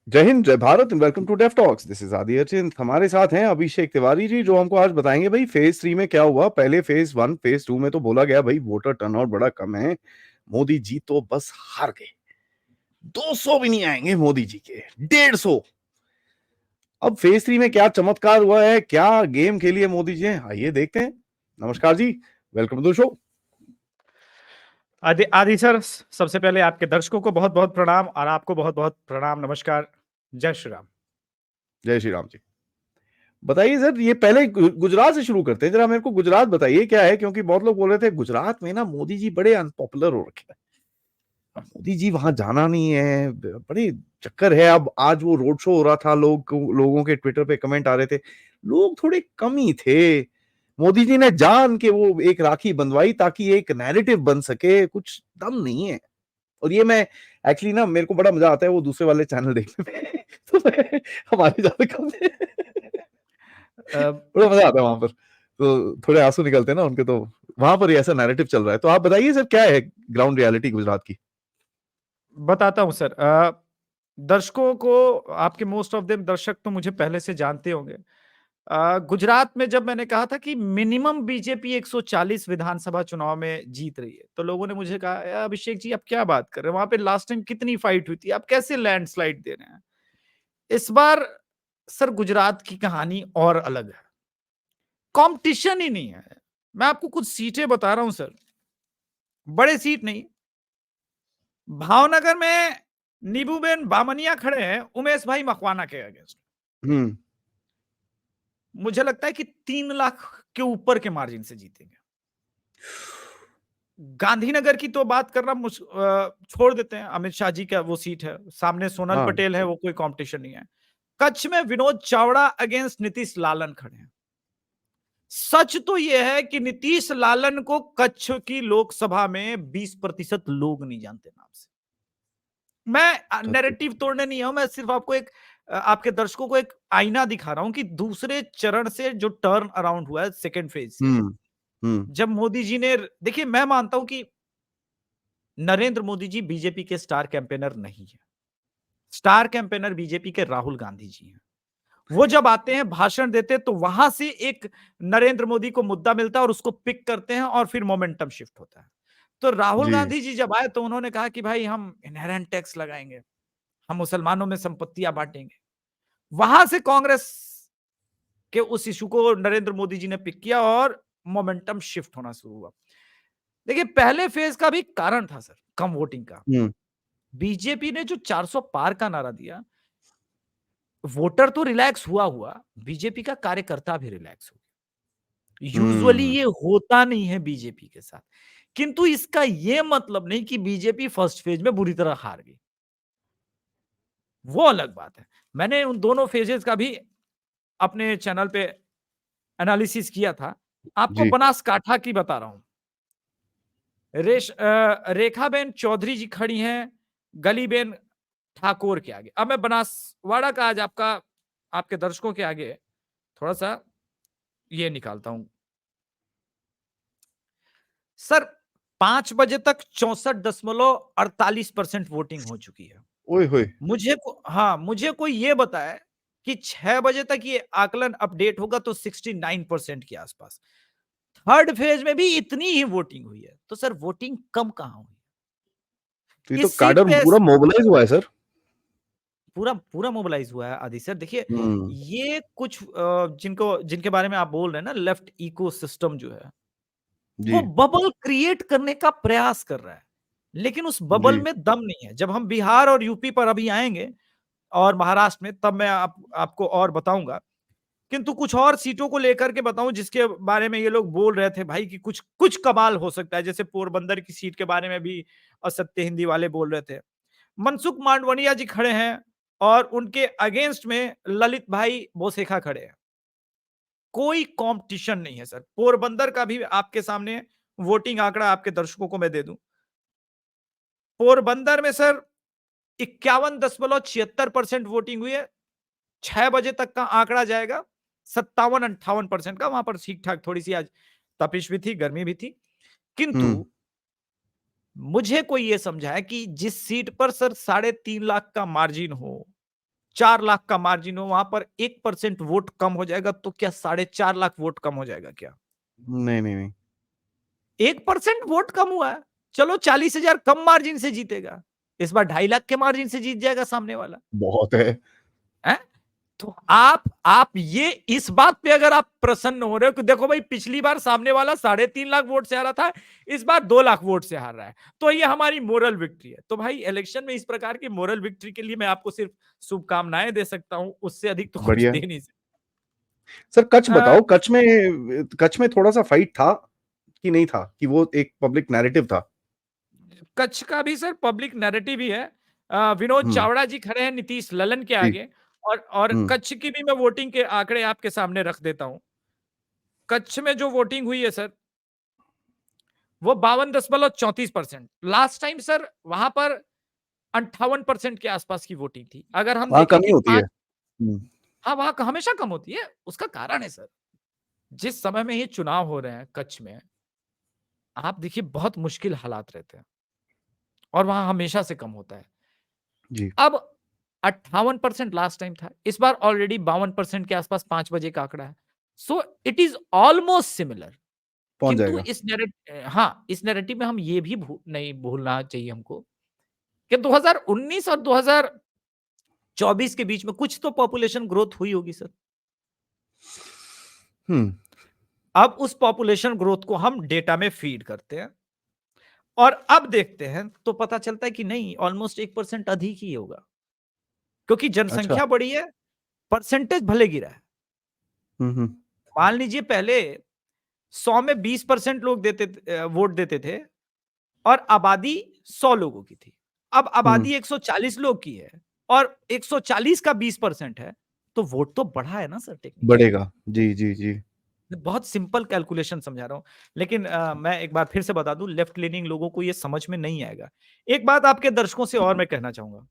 जय हिंद, जय Bharat and welcome to deaf talks. This is Adi Archin. हमारे साथ हैं अभिषेक तिवारी जी, जो हमको आज बताएंगे भाई फेज 3 में क्या हुआ। पहले फेज 1 फेज 2 में तो बोला गया भाई वोटर टर्नआउट बड़ा कम है, मोदी जी तो बस हार गए, 200 भी नहीं आएंगे मोदी जी के, 150। अब फेज 3 में क्या चमत्कार हुआ है, क्या गेम खेली है मोदी जी ने, आइए देखते हैं। नमस्कार जी, वेलकम टू द शो। आदि आदि सर, सबसे पहले आपके दर्शकों को बहुत बहुत प्रणाम और आपको बहुत बहुत प्रणाम, नमस्कार, जय श्री राम। जय श्री राम जी। बताइए सर, ये पहले गुजरात से शुरू करते हैं। जरा मेरे को गुजरात बताइए क्या है, क्योंकि बहुत लोग बोल रहे थे गुजरात में ना मोदी जी बड़े अनपॉपुलर हो रखे हैं, मोदी जी वहां जाना नहीं है, बड़े चक्कर है। अब आज वो रोड शो हो रहा था, लोगों के ट्विटर पे कमेंट आ रहे थे, लोग थोड़े कम ही थे। मोदी जी ने जान के वो एक राखी बंधवाई ताकि एक नैरेटिव बन सके, कुछ दम नहीं है। और ये मैं एक्चुअली ना, मेरे को बड़ा मजा आता है वो दूसरे वाले चैनल देखने में तो हमारे ज्यादा कम है। बड़ा मजा आता है वहां पर, तो थोड़े आंसू निकलते हैं ना उनके, तो वहां पर ही ऐसा नैरेटिव चल रहा है। तो आप बताइए सर, क्या है ग्राउंड रियलिटी गुजरात की। बताता हूं सर। दर्शकों को, आपके मोस्ट ऑफ देम दर्शक तो मुझे पहले से जानते होंगे। गुजरात में जब मैंने कहा था कि मिनिमम बीजेपी 140 विधानसभा चुनाव में जीत रही है, तो लोगों ने मुझे कहा, अभिषेक जी आप क्या बात कर रहे हैं, वहां पे लास्ट टाइम कितनी फाइट हुई थी, आप कैसे लैंडस्लाइड दे रहे हैं। इस बार सर गुजरात की कहानी और अलग है, कंपटीशन ही नहीं है। मैं आपको कुछ सीटें बता रहा हूं सर, बड़े सीट नहीं। भावनगर में नीबूबेन बामनिया खड़े हैं उमेश भाई मकवाना के अगेंस्ट। हम्म। मुझे लगता है कि 3 लाख के ऊपर के मार्जिन से जीतेंगे। गांधीनगर की तो बात करना छोड़ देते हैं, अमित शाह जी का वो सीट है, सामने सोनल हाँ। पटेल है, वो कोई कंपटीशन नहीं है। कच्छ में विनोद चावड़ा अगेंस्ट नीतीश लालन खड़े हैं। सच तो यह है कि नीतीश लालन को कच्छ की लोकसभा में 20% लोग नहीं जानते नाम से। मैं नैरेटिव तोड़ने नहीं हूं, मैं सिर्फ आपको एक आपके दर्शकों को एक आईना दिखा रहा हूं कि दूसरे चरण से जो टर्न अराउंड हुआ है सेकेंड फेज से, हम्म। हम्म। जब मोदी जी ने, देखिए मैं मानता हूं कि नरेंद्र मोदी जी बीजेपी के स्टार कैंपेनर नहीं है। स्टार कैंपेनर बीजेपी के राहुल गांधी जी हैं। वो जब आते हैं भाषण देते हैं तो वहां से एक नरेंद्र मोदी को मुद्दा मिलता है और उसको पिक करते हैं और फिर मोमेंटम शिफ्ट होता है। तो राहुल जी। गांधी जी जब आए तो उन्होंने कहा कि भाई हम इनहेरेंट टैक्स लगाएंगे, हम मुसलमानों में संपत्तियां बांटेंगे। वहां से कांग्रेस के उस इशू को नरेंद्र मोदी जी ने पिक किया और मोमेंटम शिफ्ट होना शुरू हुआ। देखिए पहले फेज का भी कारण था सर, कम वोटिंग का। हम्म। बीजेपी ने जो 400 पार का नारा दिया, वोटर तो रिलैक्स हुआ, बीजेपी का कार्यकर्ता भी रिलैक्स हो गया। यूजुअली हम्म। ये होता नहीं है बीजेपी के साथ, किंतु इसका ये मतलब नहीं कि बीजेपी फर्स्ट फेज में बुरी तरह हार गई, वो अलग बात है। मैंने उन दोनों फेजेस का भी अपने चैनल पे एनालिसिस किया था। आपको जी। बनासकांठा की बता रहा हूं। रेखाबेन चौधरी जी खड़ी हैं गलीबेन ठाकुर के आगे। अब मैं बनासवाड़ा का आज आपके दर्शकों के आगे थोड़ा सा ये निकालता हूं सर। 5 बजे तक 64.48% वोटिंग हो चुकी है। ओए होए। मुझे कोई ये बताए कि 6 बजे तक ये आकलन अपडेट होगा तो 69% के आसपास। थर्ड फेज में भी इतनी ही वोटिंग हुई है, तो सर वोटिंग कम कहां हुई। ये तो इस सीट काडर पे पूरा मोबिलाइज हुआ है सर। पूरा पूरा मोबिलाइज हुआ है आदि सर। देखिए हम्म। ये कुछ जिनके बारे में आप बोल रहे हैं ना, लेफ्ट इकोसिस्टम जो है, वो जी। बबल क्रिएट करने का प्रयास कर रहा है, लेकिन उस बबल जी। में दम नहीं है। जब हम बिहार और यूपी पर अभी आएंगे और महाराष्ट्र में, तब मैं आपको और बताऊंगा। किंतु कुछ और सीटों को लेकर के बताऊं जिसके बारे में ये लोग बोल रहे थे भाई कि कुछ कुछ कमाल हो सकता है, जैसे पोरबंदर की सीट के बारे में भी असत्य हिंदी वाले बोल रहे थे। मनसुख मांडवनिया जी खड़े हैं और उनके अगेंस्ट में ललित भाई बोसेखा खड़े हैं। कोई कंपटीशन नहीं है सर। पोरबंदर का भी आपके सामने वोटिंग आंकड़ा आपके दर्शकों को मैं दे दूं। पोरबंदर में सर 51.76% वोटिंग हुई है। 6 बजे तक का आंकड़ा जाएगा 57-58% का। वहां पर ठीक ठाक, थोड़ी सी आज तपिश भी थी, गर्मी भी थी। किंतु हम्म। मुझे कोई ये समझाए कि जिस सीट पर सर 3.5 लाख का मार्जिन हो, 4 लाख का मार्जिन हो, वहां पर 1% वोट कम हो जाएगा तो क्या 4.5 लाख वोट कम हो जाएगा क्या? नहीं, नहीं, नहीं। 1% वोट कम हुआ है, चलो 40,000 कम मार्जिन से जीतेगा, इस बार 2.5 लाख के मार्जिन से जीत जाएगा सामने वाला बहुत है। है। तो आप ये इस बात पे अगर आप प्रसन्न हो रहे हो कि देखो भाई पिछली बार सामने वाला 3.5 लाख वोट से हारा था, इस बार 2 लाख वोट से हार रहा है, तो ये हमारी मोरल विक्ट्री है। तो भाई इलेक्शन में इस प्रकार की मोरल विक्ट्री के लिए मैं आपको सिर्फ शुभकामनाएं दे सकता हूं, उससे अधिक तो कुछ बढ़िया। दे नहीं सकता। सर कच्छ अ, बताओ, कच्छ में थोड़ा-सा फाइट था कि नहीं था? कि वो एक पब्लिक नैरेटिव था? कच्छ का भी सर पब्लिक नैरेटिव ही है। विनोद हुँ, चावड़ा जी खड़े हैं नीतीश ललन के जी, आगे, और हुँ, कच्छ की भी मैं वोटिंग के आंकड़े आपके सामने रख देता हूं। कच्छ में जो वोटिंग हुई है सर, वो 52.34%। लास्ट टाइम सर वहां पर 58% के आसपास की वोटिंग थी। अगर हम वहाँ देखें कमी कि होती है। पांच, हुँ, हाँ वहां हमेशा कम होती है, उसका कारण है सर, जिस समय में ये चुनाव हो रहे हैं कच्छ में, आप देखिए बहुत मुश्किल हालात रहते हैं और वहां हमेशा से कम होता है। जी, अब 58% लास्ट टाइम था, इस बार ऑलरेडी 52% के आसपास 5 बजे का आंकड़ा है। So it is almost similar. पहुँच किंतु जाएगा। इस नैरेटिव में हम ये भी नहीं भूलना चाहिए हमको कि 2019 और 2024 के बीच में कुछ तो पॉपुलेशन ग्रोथ हुई होगी सर। हुँ, अब उस पॉपुलेशन ग्रोथ को हम डेटा में फीड करते हैं और अब देखते हैं तो पता चलता है कि नहीं, ऑलमोस्ट 1% अधिक ही होगा, क्योंकि अच्छा। जनसंख्या बढ़ी है, परसेंटेज भले गिरा है। हुँ, हुँ, मान लीजिए पहले 100 में 20% लोग वोट देते थे और आबादी 100 लोगों की थी। अब हुँ, आबादी 140 लोग की है और 140 का 20% है, तो वोट तो बढ़ा है ना सर टेक्निकली। बढ़ेगा। जी, जी, जी। मैं बहुत सिंपल कैलकुलेशन समझा रहा हूं, लेकिन मैं एक बार फिर से बता दूं, लेफ्ट लीनिंग लोगों को ये समझ में नहीं आएगा। एक बात आपके दर्शकों से और मैं कहना चाहूंगा,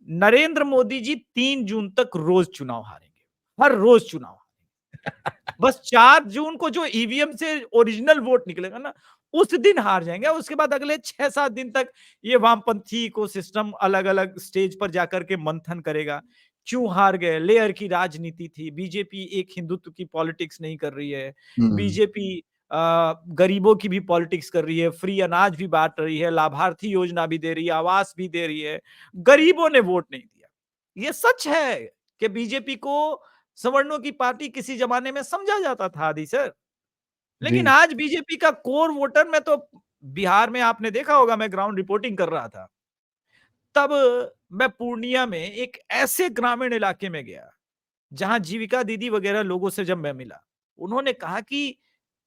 नरेंद्र मोदी जी 3 जून तक रोज चुनाव हारेंगे, हर रोज चुनाव। बस 4 जून को जो ईवीएम से ओरिजिनल वोट निकलेगा ना, उस दिन हार जाएंगे। उसके बाद अगले 6-7 दिन तक ये वामपंथी इकोसिस्टम अलग-अलग स्टेज पर जाकर के मंथन करेगा। क्यों हार गए? लेयर की राजनीति थी। बीजेपी एक हिंदुत्व की पॉलिटिक्स नहीं कर रही है। हुँ, बीजेपी गरीबों की भी पॉलिटिक्स कर रही है, फ्री अनाज भी बाँट रही है, लाभार्थी योजना भी दे रही है, आवास भी दे रही है। गरीबों ने वोट नहीं दिया। ये सच है कि बीजेपी को सवर्णों की पार्टी किसी जमाने में समझा जाता था आदि सर। लेकिन जी, आज बीजेपी का कोर वोटर में तो, बिहार में आपने देखा होगा, मैं ग्राउंड रिपोर्टिंग कर रहा था। तब मैं पूर्णिया में एक ऐसे ग्रामीण इलाके में गया, जहां जीविका दीदी वगैरह लोगों से जब मैं मिला, उन्होंने कहा कि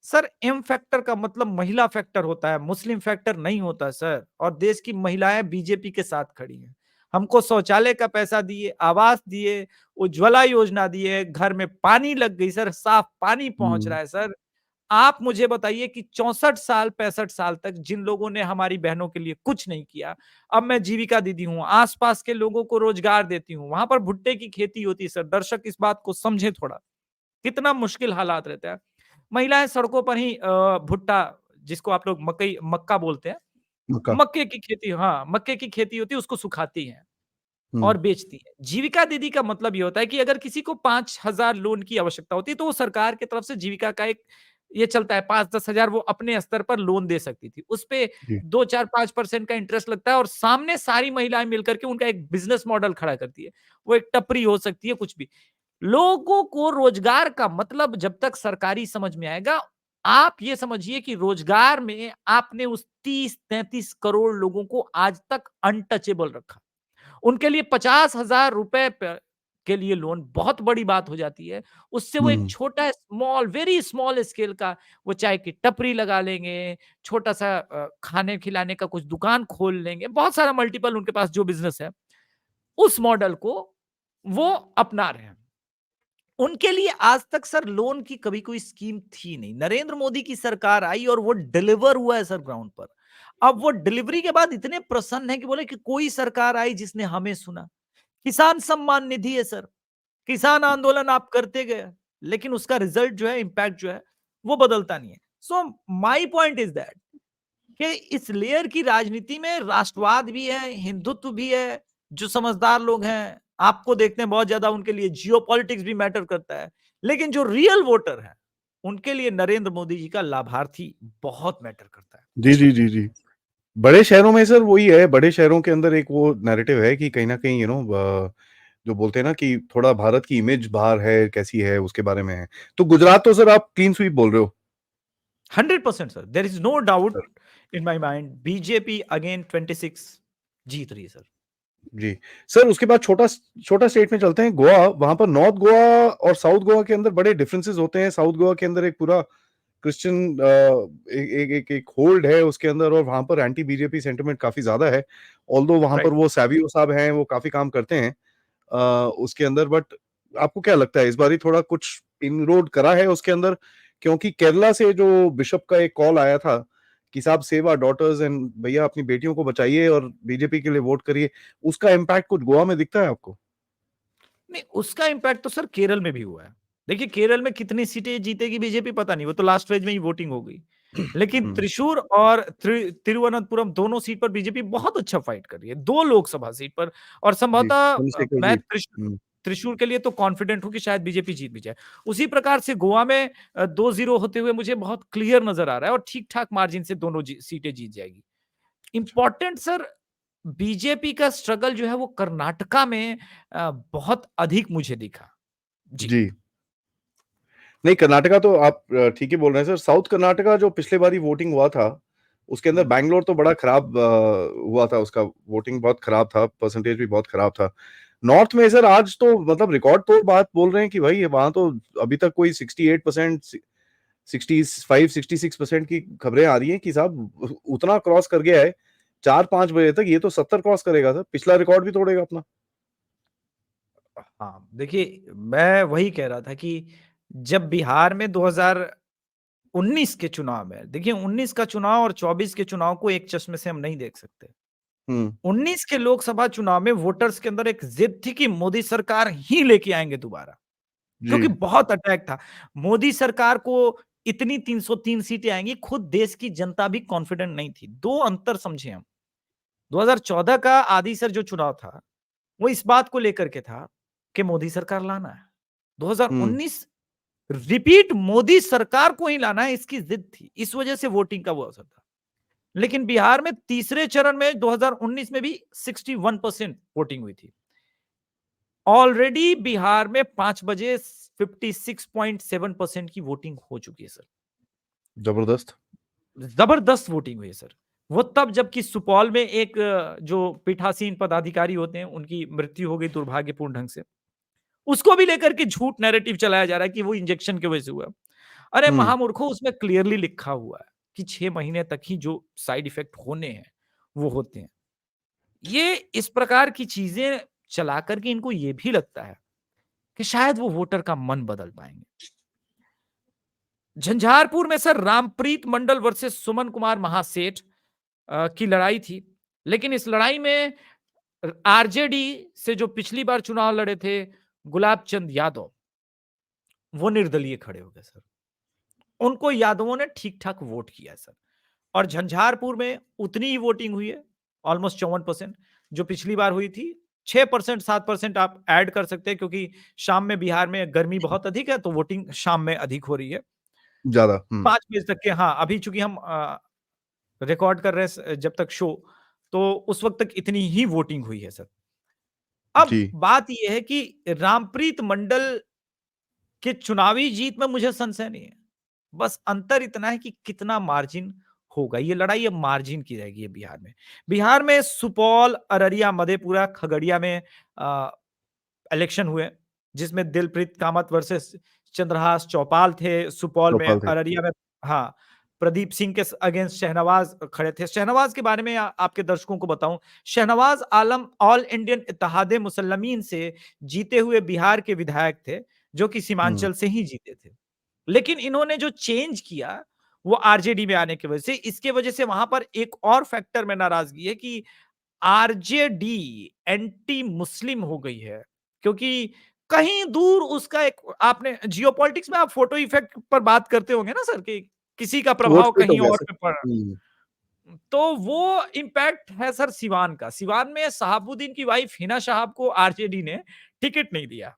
सर एम फैक्टर का मतलब महिला फैक्टर होता है, मुस्लिम फैक्टर नहीं होता सर, और देश की महिलाएं बीजेपी के साथ खड़ी हैं। हमको शौचालय का पैसा दिए, आवास दिए, उज्ज्वला योजना दिए, घर में पानी लग गई सर, साफ पानी पहुंच हुँ, रहा है सर। आप मुझे बताइए कि 64 साल 65 साल तक जिन लोगों ने हमारी बहनों के लिए कुछ नहीं किया, अब मैं जीविका दीदी हूं, आसपास के लोगों को रोजगार देती हूं, वहां पर भुट्टे की खेती होती है सर। दर्शक इस बात को समझे थोड़ा, कितना मुश्किल हालात रहता है। महिलाएं सड़कों पर ही भुट्टा, जिसको आप लोग मकई मक्का बोलते हैं, मक्का। मक्के की खेती, हाँ मक्के की खेती होती है, उसको सुखाती हैं हुँ, और बेचती है। जीविका दीदी का मतलब ये होता है कि अगर किसी को 5,000 लोन की आवश्यकता होती है, तो वो सरकार की तरफ से जीविका का एक ये चलता है, 5-10 हजार वो अपने स्तर पर लोन दे सकती थी। उसपे जी, 2-4-5% का इंटरेस्ट लगता है और सामने सारी महिलाएं मिलकर के उनका एक बिजनेस मॉडल खड़ा करती है। वो एक टपरी हो सकती है, कुछ भी। लोगों को रोजगार का मतलब जब तक सरकारी समझ में आएगा, आप ये समझिए कि रोजगार में आपने उस 30-33 करोड़ लोगों को आज तक अनटचेबल रखा। उनके लिए 50,000 रुपए के लिए लोन बहुत बड़ी बात हो जाती है। उससे वो एक हुँ, छोटा स्मॉल, वेरी स्मॉल स्केल का वो चाय की टपरी लगा लेंगे, छोटा-सा खाने खिलाने का कुछ दुकान खोल लेंगे, बहुत सारा मल्टीपल उनके पास जो बिज़नेस है, उस मॉडल को वो अपना रहे हैं। उनके लिए आज तक सर लोन की कभी कोई स्कीम थी नहीं। नरेंद्र मोदी की सरकार आई और वो डिलीवर हुआ है सर ग्राउंड पर। अब वो डिलीवरी के बाद इतने प्रसन्न हैं कि बोले कि कोई सरकार आई जिसने हमें सुना। किसान सम्मान निधि है सर। किसान आंदोलन आप करते गए, लेकिन उसका रिजल्ट जो है, इंपैक्ट जो है, वो बदलता नहीं है। So my point is that कि इस लेयर की राजनीति में राष्ट्रवाद भी है, हिंदुत्व भी है, जो समझदार लोग हैं आपको देखते हैं बहुत ज्यादा उनके लिए जियोपॉलिटिक्स भी मैटर करता है, लेकिन जो रियल वोटर है उनके लिए नरेंद्र मोदी जी का लाभार्थी बहुत मैटर करता है। जी, जी, जी, जी। बड़े शहरों में सर वही है, बड़े शहरों के अंदर एक वो नैरेटिव है कि कहीं न कहीं जो बोलते हैं ना कि थोड़ा भारत की इमेज बाहर है, कैसी है, उसके बारे में है। तो गुजरात तो सर आप क्लीन स्वीप बोल रहे हो। 100% sir, there is no sir, doubt in my mind, BJP again 26 जीत रही है सर। जी। सर उसके बाद छोटा स्टेट में चलते हैं, गोवा। वहाँ पर नॉर्थ गोवा और साउथ गोवा के अंदर बड़े डिफरेंसेस होते हैं। साउथ गोवा के अंदर एक पूरा क्रिश्चियन एक होल्ड है उसके अंदर, और वहाँ पर एंटी बीजेपी सेंटिमेंट काफ़ी ज़्यादा है। ऑल्दो वहाँ पर राइट। वो सैवियो साहब हैं, वो काफ़ी काम करते हैं उसके अंदर। बट आपको क्या लगता है इस बारी थोड़ा कुछ इनरोड करा है उसके अंदर? क्योंकि केरला से जो बिशप का एक कॉल आया था कि साहब सेव आवर डॉटर्स एंड भैया अपनी बेटियों को बचाइए और बीजेपी के लिए वोट करिए, उसका इम्पैक्ट कुछ गोवा में दिखता है आपको? नहीं, उसका इम्पैक्ट तो सर केरल में भी हुआ है। देखिए केरल में कितनी सीटें जीतेगी बीजेपी पता नहीं, वो तो लास्ट फेज में ही वोटिंग हो गई। लेकिन हुँ, त्रिशूर और तिरुवनंतपुरम दोनों सीट पर बीजेपी बहुत अच्छा फाइट कर रही है, 2 लोकसभा सीट पर। और जी, संभवतः चंद्रशेखर मैं जी। हुँ, त्रिशूर के लिए तो कॉन्फिडेंट हूँ कि शायद बीजेपी जीत भी जाए। उसी प्रकार से गोवा में 2-0 होते हुए मुझे बहुत क्लियर नज़र आ रहा है और ठीक-ठाक मार्जिन से दोनों सीटें जीत जाएगी। इम्पोर्टेंट सर, बीजेपी का स्ट्रगल जो है वो कर्नाटका में बहुत अधिक मुझे दिखा। जी। जी। नहीं, कर्नाटका तो आप ठीक ही बोल रहे हैं सर। साउथ कर्नाटका जो पिछले बारी वोटिंग हुआ था, उसके अंदर हुँ। बैंगलोर तो बड़ा खराब हुआ था, उसका वोटिंग बहुत खराब था, परसेंटेज भी बहुत खराब था। नॉर्थ में सर आज तो मतलब रिकॉर्ड तोड़ बात बोल रहे हैं कि भाई वहाँ तो अभी तक कोई 68% 65-66% की खबरें आ रही हैं कि साहब उतना क्रॉस कर गया है, 4-5 बजे तक ये तो 70 क्रॉस करेगा सर, पिछला रिकॉर्ड भी तोड़ेगा अपना। हाँ, देखिए मैं वही कह रहा था कि जब बिहार में 2019 के चुनाव में, देखिए 19 का चुनाव और 24 के चुनाव को एक चश्मे से हम नहीं देख सकते। हुँ, 19 के लोकसभा चुनाव में वोटर्स के अंदर एक जिद थी कि मोदी सरकार ही लेके आएँगे दोबारा, जी। क्योंकि बहुत अटैक था। मोदी सरकार को इतनी 303 सीटें आएँगी, खुद देश की जनता भी कॉन्फिडेंट नहीं थी। 2 अंतर समझे हम। 2014 का आदिसर जो चुनाव था, वो इस बात को लेकर के था कि मोदी सरकार लाना है। हुँ, 2019 रिपीट मोदी सरकार को ही लाना है, इसकी जिद थी। इस वजह से वोटिंग का वो असर था। लेकिन बिहार में तीसरे चरण में 2019 में भी 61% वोटिंग हुई थी। ऑलरेडी बिहार में 5 बजे 56.7% की वोटिंग हो चुकी है सर। ज़बरदस्त। जबरदस्त वोटिंग हुई है सर। वो तब जबकि सुपौल में एक जो पीठासीन पदाधिकारी होते हैं, उनकी मृत्यु हो गई दुर्भाग्यपूर्ण ढंग से। उसको भी लेकर के झूठ नैरेटिव चलाया जा रहा है कि वो इंजेक्शन की वजह से हुआ। अरे हुँ, महामूर्खों, उसमें क्लियरली लिखा हुआ है कि 6 महीने तक ही जो साइड इफेक्ट होने हैं, वो होते हैं। ये इस प्रकार की चीज़ें चला कर के इनको ये भी लगता है कि शायद वो वोटर का मन बदल पाएँगे। झंझारपुर में सर रामप्रीत मंडल वर्सेस सुमन कुमार महासेठ की लड़ाई थी। लेकिन इस लड़ाई में आरजेडी से जो पिछली बार चुनाव लड़े थे गुलाब चंद यादव, वो निर्दलीय खड़े हो गए सर। उनको यादवों ने ठीक-ठाक वोट किया है सर। और झंझारपुर में उतनी ही वोटिंग हुई है, ऑलमोस्ट 54% जो पिछली बार हुई थी। 6% 7% आप ऐड कर सकते हैं क्योंकि शाम में बिहार में गर्मी बहुत अधिक है, तो वोटिंग शाम में अधिक हो रही है। ज़्यादा। हुँ, 5 बजे तक के, हाँ, अभी चूँकि हम रिकॉर्ड कर रहे हैं जब तक शो, तो उस वक़्त तक इतनी ही वोटिंग हुई है सर। अब जी। बात ये है कि रामप्रीत मंडल के चुनावी जीत में मुझे संशय नहीं है। बस अंतर इतना है कि कितना मार्जिन होगा। ये लड़ाई अब मार्जिन की रहेगी ये बिहार में। बिहार में सुपौल, अररिया, मधेपुरा, खगड़िया में अ, इलेक्शन हुए, जिसमें दिलप्रीत कामत वर्सेस चंद्रहास चौपाल थे। सुपौल में, चौपाल थे। अररिया में, हाँ, प्रदीप सिंह के अगेंस्ट शहनवाज खड़े थे। शहनवाज के बारे में आपके दर्शकों को बताऊं, शहनवाज आलम ऑल इंडियन इत्तेहादे मुसल्लमीन से जीते हुए बिहार के विधायक थे, जो कि हुँ, सीमांचल से ही जीते थे। लेकिन इन्होंने जो चेंज किया, वो आरजेडी में आने की वजह से, इसके वजह से वहां पर एक और फैक्टर में नाराजगी है कि आरजेडी एंटी मुस्लिम हो गई है, क्योंकि कहीं दूर उसका एक, आपने जियोपॉलिटिक्स में आप फोटो इफेक्ट पर बात करते होंगे ना सर, कि किसी का वोट प्रभाव स्प्लिट हो कहीं गया और सर। पे पड़ रहा है। हुँ, तो वो इम्पैक्ट है सर सिवान का। सिवान में शहाबुद्दीन की वाइफ हिना शहाब को आरजेडी ने टिकट नहीं दिया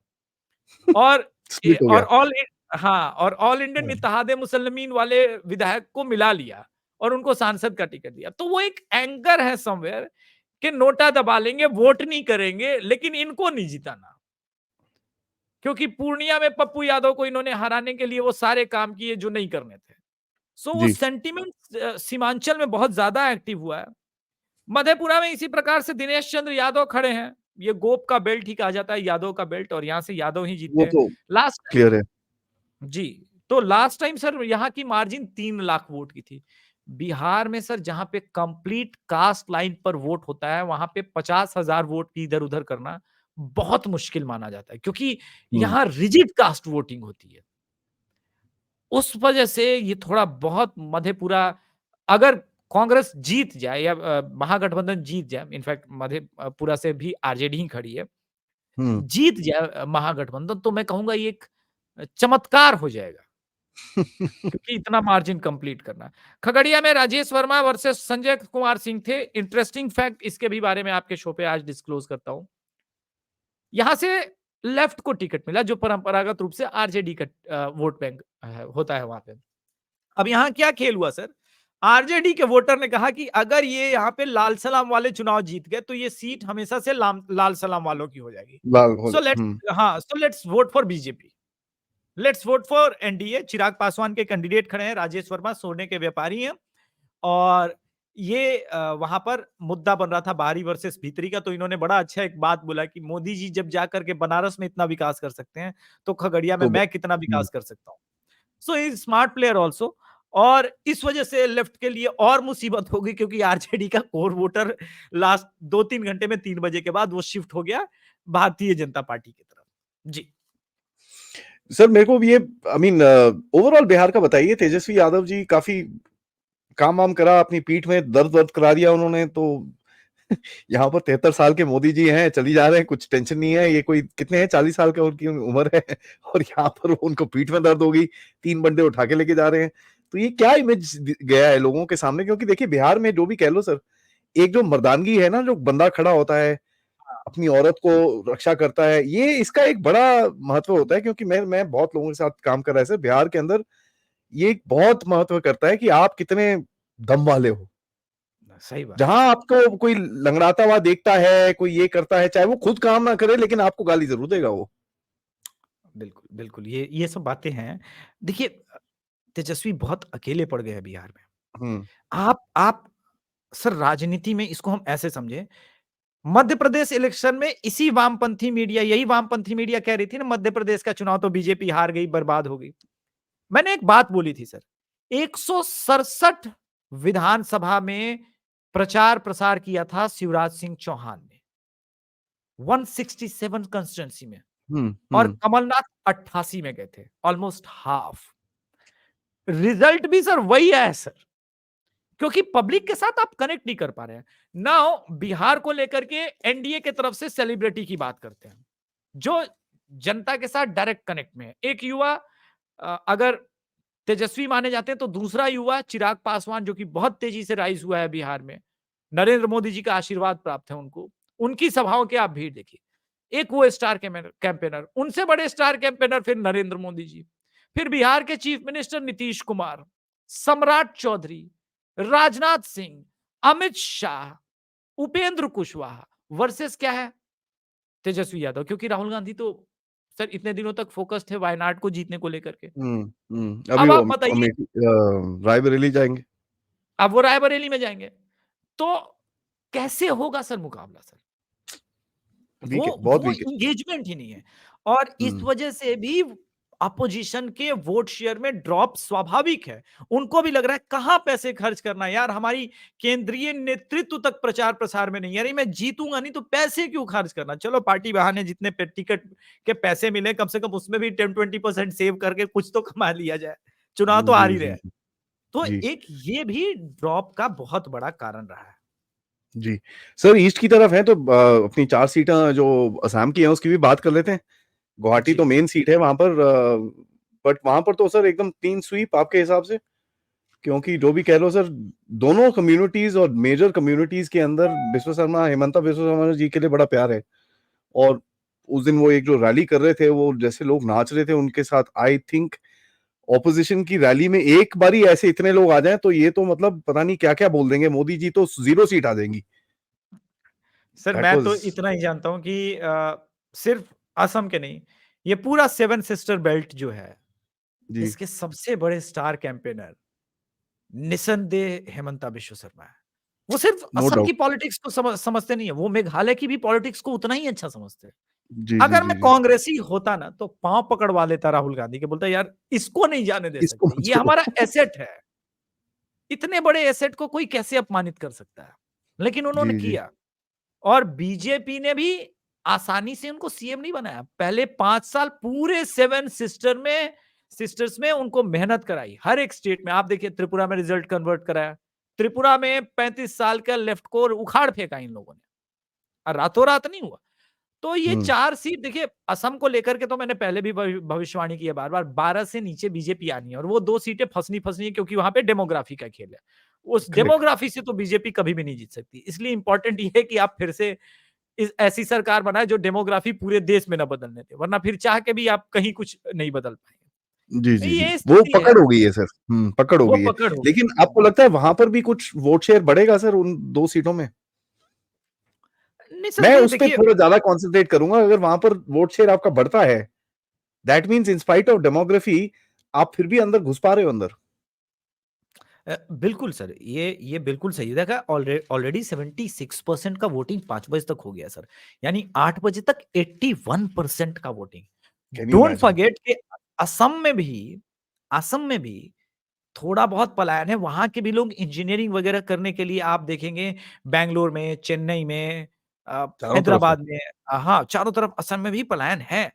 और स्प्लिट हो और गया। और ऑल इंडियन हाँ, इत्तेहाद मुसल्लिमीन वाले विधायक को मिला लिया और उनको सांसद का टिकट दिया। तो वो एक एंगर है समवेयर कि नोटा दबा लेंगे, वोट नहीं करेंगे, लेकिन इनको नहीं जिताना। क्योंकि पूर्णिया में पप्पू यादव को इन्होंने हराने के लिए वो सारे काम किए जो नहीं करने थे। सो वो जी। सेंटिमेंट सीमांचल में बहुत ज्यादा एक्टिव हुआ है। मधेपुरा में इसी प्रकार से दिनेश चंद्र यादव खड़े हैं। ये गोप का बेल्ट ही कहा जाता है, यादव का बेल्ट, और यहाँ से यादव ही जीतते वो हैं। तो लास्ट क्लियर है। जी, तो लास्ट टाइम सर यहाँ की मार्जिन 3 लाख वोट की थी। बिहार में सर जहाँ पे कंप्लीट कास्ट लाइन पर वोट होता है, वहाँ पे 50,000 वोट की इधर-उधर करना बहुत मुश्किल माना जाता है, क्योंकि हुँ, यहाँ रिजिड कास्ट वोटिंग होती है। उस वजह से ये थोड़ा बहुत मधेपुरा, अगर कांग्रेस जीत जाए या महागठबंधन जीत जाए, इनफैक्ट मधेपुरा से भी आरजेडी ही खड़ी है, हुँ। जीत जाए महागठबंधन, तो मैं कहूँगा ये एक चमत्कार हो जाएगा। क्योंकि इतना मार्जिन कंप्लीट करना। खगड़िया में राजेश वर्मा वर्सेस संजय कुमार सिंह थे। इंटरेस्टिंग फैक्ट इसके भी बारे में आपके शो पे आज डिस्क्लोज करता हूं। यहां से लेफ्ट को टिकट मिला, जो परंपरागत रूप से आरजेडी का वोट बैंक होता है वहां पे। अब यहाँ क्या खेल हुआ सर, आरजेडी के वोटर ने कहा कि अगर ये यहाँ पे लाल सलाम वाले चुनाव जीत गए तो ये सीट हमेशा से लाल सलाम वालों की हो जाएगी। लाल हो सो जा लेट्स हुँ, हाँ so let's vote for BJP, let's vote for NDA. Chirag Paswan के कैंडिडेट खड़े हैं, राजेश वर्मा सोने के व्यापारी हैं, और ये वहां पर मुद्दा बन रहा था बाहरी वर्सेस भीतरी का। तो इन्होंने बड़ा अच्छा एक बात बोला कि मोदी जी जब जाकर के बनारस में इतना विकास कर सकते हैं, तो खगड़िया में तो ब मैं कितना हुँ, विकास कर सकता हूँ। So is smart player also. और इस वजह से लेफ्ट के लिए और मुसीबत होगी, क्योंकि आरजेडी का कोर वोटर लास्ट 2-3 घंटे में 3 बजे के बाद वो शिफ्ट हो गया भारतीय जनता पार्टी की तरफ। जी। सर मेरे को भी ये आई मीन ओवरऑल बिहार का बताइए, तेजस्वी यादव जी काफ़ी काम-वाम करा, अपनी पीठ में दर्द-वर्द करा दिया उन्होंने, तो यहाँ पर 73 साल के मोदी जी हैं, चली जा रहे हैं, कुछ टेंशन नहीं है, ये कोई कितने हैं 40 साल का उनकी उम्र है और यहाँ पर उनको पीठ में दर्द हो गई, 3 बंदे उठा के लेके जा रहे हैं। तो ये क्या इमेज गया है लोगों के सामने? क्योंकि देखिए बिहार में जो भी कह लो सर, एक जो मर्दानगी है ना, जो बंदा खड़ा होता है, अपनी औरत को रक्षा करता है, ये इसका एक बड़ा महत्व होता है, क्योंकि मैं बहुत लोगों के साथ काम कर रहा है सर, बिहार के अंदर ये एक बहुत महत्व करता है कि आप कितने दम वाले हो। सही बात है जहाँ सर। आपको कोई लंगड़ाता हुआ देखता है, कोई ये करता है, चाहे वो खुद काम ना करे, लेकिन आपको गाली ज़रूर देगा वो। बिल्कुल, बिल्कुल, ये सब बातें हैं। देखिए, तेजस्वी बहुत अकेले पड़ गए हैं बिहार में। हुँ, आप सर राजनीति में इसको हम ऐसे समझें, मध्य प्रदेश इलेक्शन में इसी वामपंथी मीडिया, यही वामपंथी मीडिया कह रही थी ना, मध्य प्रदेश का चुनाव तो बीजेपी हार गई, बर्बाद हो गई। मैंने एक बात बोली थी सर, 167 विधानसभा में प्रचार-प्रसार किया था शिवराज सिंह चौहान ने, 167 कंस्टिट्यूएंसी में, हुँ, और हुँ, कमलनाथ 88 में गए थे, ऑलमोस्ट हाफ। रिजल्ट भी सर वही आया सर, क्योंकि पब्लिक के साथ आप कनेक्ट नहीं कर पा रहे हैं। नाउ बिहार को लेकर के एनडीए की तरफ से सेलिब्रिटी की बात करते हैं, जो जनता के साथ डायरेक्ट कनेक्ट में है। एक युवा अगर तेजस्वी माने जाते हैं, तो दूसरा युवा चिराग पासवान, जो कि बहुत तेजी से राइज हुआ है बिहार में। नरेंद्र मोदी जी का आशीर्वाद प्राप्त है उनको। उनकी सभाओं के आप भीड़ देखिए। एक वो स्टार कैंपेनर, उनसे बड़े स्टार कैंपेनर फिर नरेंद्र मोदी जी। फिर बिहार के चीफ मिनिस्टर नीतीश कुमार, सम्राट चौधरी, राजनाथ सिंह, अमित शाह, उपेंद्र कुशवाहा वर्सेस क्या है? तेजस्वी यादव, क्योंकि राहुल गांधी तो सर इतने दिनों तक फोकस थे वायनाड को जीतने को लेकर के। हुँ, हुँ। अभी अब वो आप बताइए, अमेठी रायबरेली जाएँगे। अब वो रायबरेली में जाएंगे, तो कैसे होगा सर मुकाबला सर? वो वीक है, बहुत वो वीक है। एंगेजमेंट ही नहीं है, और इस हुँ, वजह से भी अपोजिशन के वोट शेयर में ड्रॉप स्वाभाविक है। उनको भी लग रहा है कहां पैसे खर्च करना है यार, हमारी केंद्रीय नेतृत्व तक प्रचार प्रसार में नहीं है। अरे मैं जीतूंगा नहीं तो पैसे क्यों खर्च करना, चलो पार्टी बहाने जितने टिकट के पैसे मिले, कम से कम उसमें भी 10-20% सेव करके कुछ तो कमा लिया जाए, चुनाव तो जी, आ ही रहे जी, हैं। जी, तो जी, एक ये भी ड्रॉप का बहुत बड़ा कारण रहा है। जी। सर ईस्ट की तरफ है तो अपनी 4 सीटें जो असम की हैं, उसकी भी बात कर लेते हैं। गुवाहाटी जी, तो मेन सीट है वहाँ पर बट वहाँ पर तो सर एकदम क्लीन स्वीप आपके हिसाब से? क्योंकि जो भी कह लो सर, दोनों कम्युनिटीज और मेजर कम्युनिटीज के अंदर विश्व शर्मा, हेमंता विश्व शर्मा जी के लिए बड़ा प्यार है। और उस दिन वो एक जो रैली कर रहे थे, वो जैसे लोग नाच रहे थे उनके साथ, आई थिंक ऑपोजिशन की रैली में एक बारी ऐसे इतने लोग आ जाएं तो ये तो मतलब पता नहीं क्या क्या बोल देंगे, मोदी जी तो 0 सीट आ जाएंगी। सर दैट मैं तो वाज इतना ही जानता हूँ कि सिर्फ असम के नहीं, ये पूरा सेवन सिस्टर बेल्ट जो है, जी, इसके सबसे बड़े स्टार कैंपेनर निसंदेह हेमंता विश्व शर्मा है। वो सिर्फ नो असम की डाउट। पॉलिटिक्स को समझते नहीं है, वो मेघालय की भी पॉलिटिक्स को उतना ही अच्छा समझते हैं। जी, जी, अगर जी, मैं जी। कांग्रेसी होता ना, तो पाँव पकड़वा लेता राहुल गांधी के, बोलता यार इसको नहीं जाने दे इसको सकते, मत ये छोड़ो। हमारा एसेट है। इतने बड़े एसेट को कोई कैसे अपमानित कर सकता है? लेकिन उन्होंने जी, जी। किया। और बीजेपी ने भी आसानी से उनको सीएम नहीं बनाया। पहले 5 साल पूरे 7 सिस्टर्स में उनको मेहनत कराई। हर एक स्टेट में आप देखिए, त्रिपुरा में रिजल्ट कन्वर्ट कराया। त्रिपुरा में 35 साल का लेफ्ट को उखाड़ फेंका इन लोगों ने। और रातों-रात नहीं हुआ। तो ये हुँ, 4 सीट देखिए, असम को लेकर के तो मैंने पहले भी भविष्यवाणी की है बार-बार, 12 से नीचे बीजेपी आनी है और वो 2 सीटें फँसनी-फँसनी है, क्योंकि वहाँ पे डेमोग्राफी का खेल है। उस करेक्ट। डेमोग्राफी से तो बीजेपी कभी भी नहीं जीत सकती। इसलिए इम्पोर्टेंट ये है कि आप फिर से ऐसी सरकार बनाए जो डेमोग्राफी पूरे देश में ना बदलने दे, वरना फिर चाह के भी आप कहीं कुछ नहीं बदल जी, पाएंगे। जी, जी। ये वो स्थिति है। पकड़ हो गई है सर। पकड़ हो वो गई है। पकड़ होगी। लेकिन आपको लगता है वहाँ पर भी कुछ वोट शेयर बढ़ेगा सर उन 2 सीटों में? नहीं सर, मैं ये उस पे देखिए, थोड़ा ज़्यादा कॉन्संट्रेट करूँगा, अगर वहाँ पर वोट शेयर आपका बढ़ता है, that means in spite of demography आप फिर भी अंदर घुस पा रहे हो अंदर। बिल्कुल सर, ये बिल्कुल सही देखा। ऑलरेडी 76% का वोटिंग 5 बजे तक हो गया सर। यानी 8 बजे तक 81% का voting. Can you don't imagine? Forget कि असम में भी असम में भी थोड़ा बहुत पलायन है। वहाँ के भी लोग इंजीनियरिंग वगैरह करने के लिए आप देखेंगे बैंगलोर में, चेन्नई में, चारों तरफ से। हैदराबाद में, हाँ, चारों तरफ असम में भी पलायन है।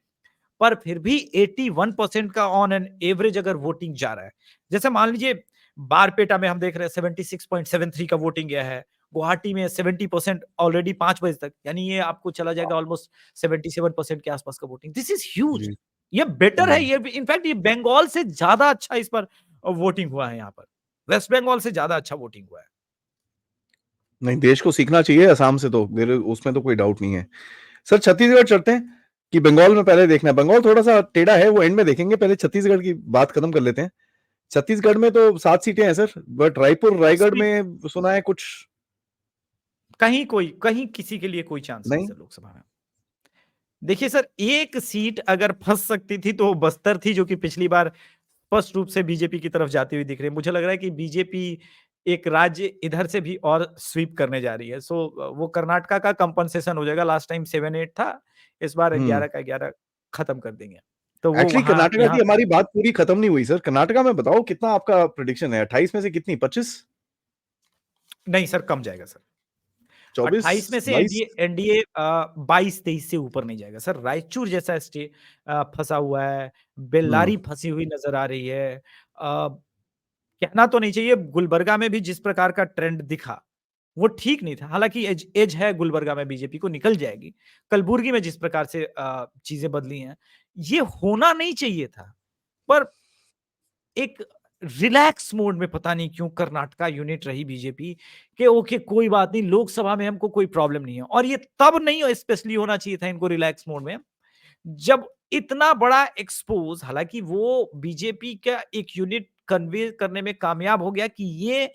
पर फिर भी 81% का ऑन एन एवरेज अगर वोटिंग जा रहा है, जैसे मान लीजिए बारपेटा में हम देख रहे हैं 76.73 का वोटिंग गया है, गुवाहाटी में 70% ऑलरेडी 5 बजे तक, यानी ये आपको चला जाएगा ऑलमोस्ट 77% के आसपास का वोटिंग। This is huge. जी। ये बेटर है, हुँ। ये इनफैक्ट ये बंगाल से ज्यादा अच्छा इस पर वोटिंग हुआ है। यहाँ पर वेस्ट बंगाल से ज्यादा अच्छा वोटिंग हुआ है। नहीं, देश को सीखना चाहिए असम से, तो मेरे उसमें तो कोई डाउट नहीं है। सर छत्तीसगढ़ चलते हैं कि बंगाल में पहले देखना है? बंगाल थोड़ा-सा टेढ़ा है, वो एंड में देखेंगे, पहले छत्तीसगढ़ की बात खत्म कर लेते हैं। छत्तीसगढ़ में तो 7 सीटें हैं sir, but Raipur, Raigarh speak में सुना है कुछ कहीं किसी के लिए कोई चांस नहीं नहीं? सर लोकसभा में। देखिए सर, एक सीट अगर फंस सकती थी तो वो बस्तर थी, जो कि पिछली बार स्पष्ट रूप से बीजेपी की तरफ जाती हुई दिख रही है। मुझे लग रहा है कि बीजेपी एक राज्य इधर से भी और स्वीप करने जा रही है। वो कर्नाटका का कंपनसेशन हो जाएगा। लास्ट टाइम 7-8 था, इस बार हुँ। 11 का 11 खत्म कर देंगे। तो वो एक्चुअली वहाँ कर्नाटका यहाँ की हमारी बात पूरी खत्म नहीं हुई सर। कर्नाटका में बताओ कितना आपका प्रेडिक्शन है? 28 में से कितनी? 25? नहीं सर, कम जाएगा सर। 28 24? में से 22? एनडीए 22-23 से ऊपर नहीं जाएगा सर। रायचूर जैसा फंसा हुआ है, हुँ, बेल्लारी फंसी हुई नजर आ रही है। कहना तो नहीं चाहिए, गुलबर्गा में भी जिस प्रकार का ट्रेंड दिखा, वो ठीक नहीं था। हालाँकि एज एज है गुलबर्गा में, बीजेपी को निकल जाएगी। कलबुर्गी में जिस प्रकार से चीज़ें बदली हैं, ये होना नहीं चाहिए था। पर एक रिलैक्स मोड में पता नहीं क्यों कर्नाटका यूनिट रही बीजेपी कि ओके कोई बात नहीं, लोकसभा में हमको कोई प्रॉब्लम नहीं है। और ये तब नहीं स्पेशली होना चाहिए था इनको रिलैक्स मोड में, जब इतना बड़ा एक्सपोज, हालांकि वो बीजेपी का एक यूनिट कन्वे करने में कामयाब हो गया कि ये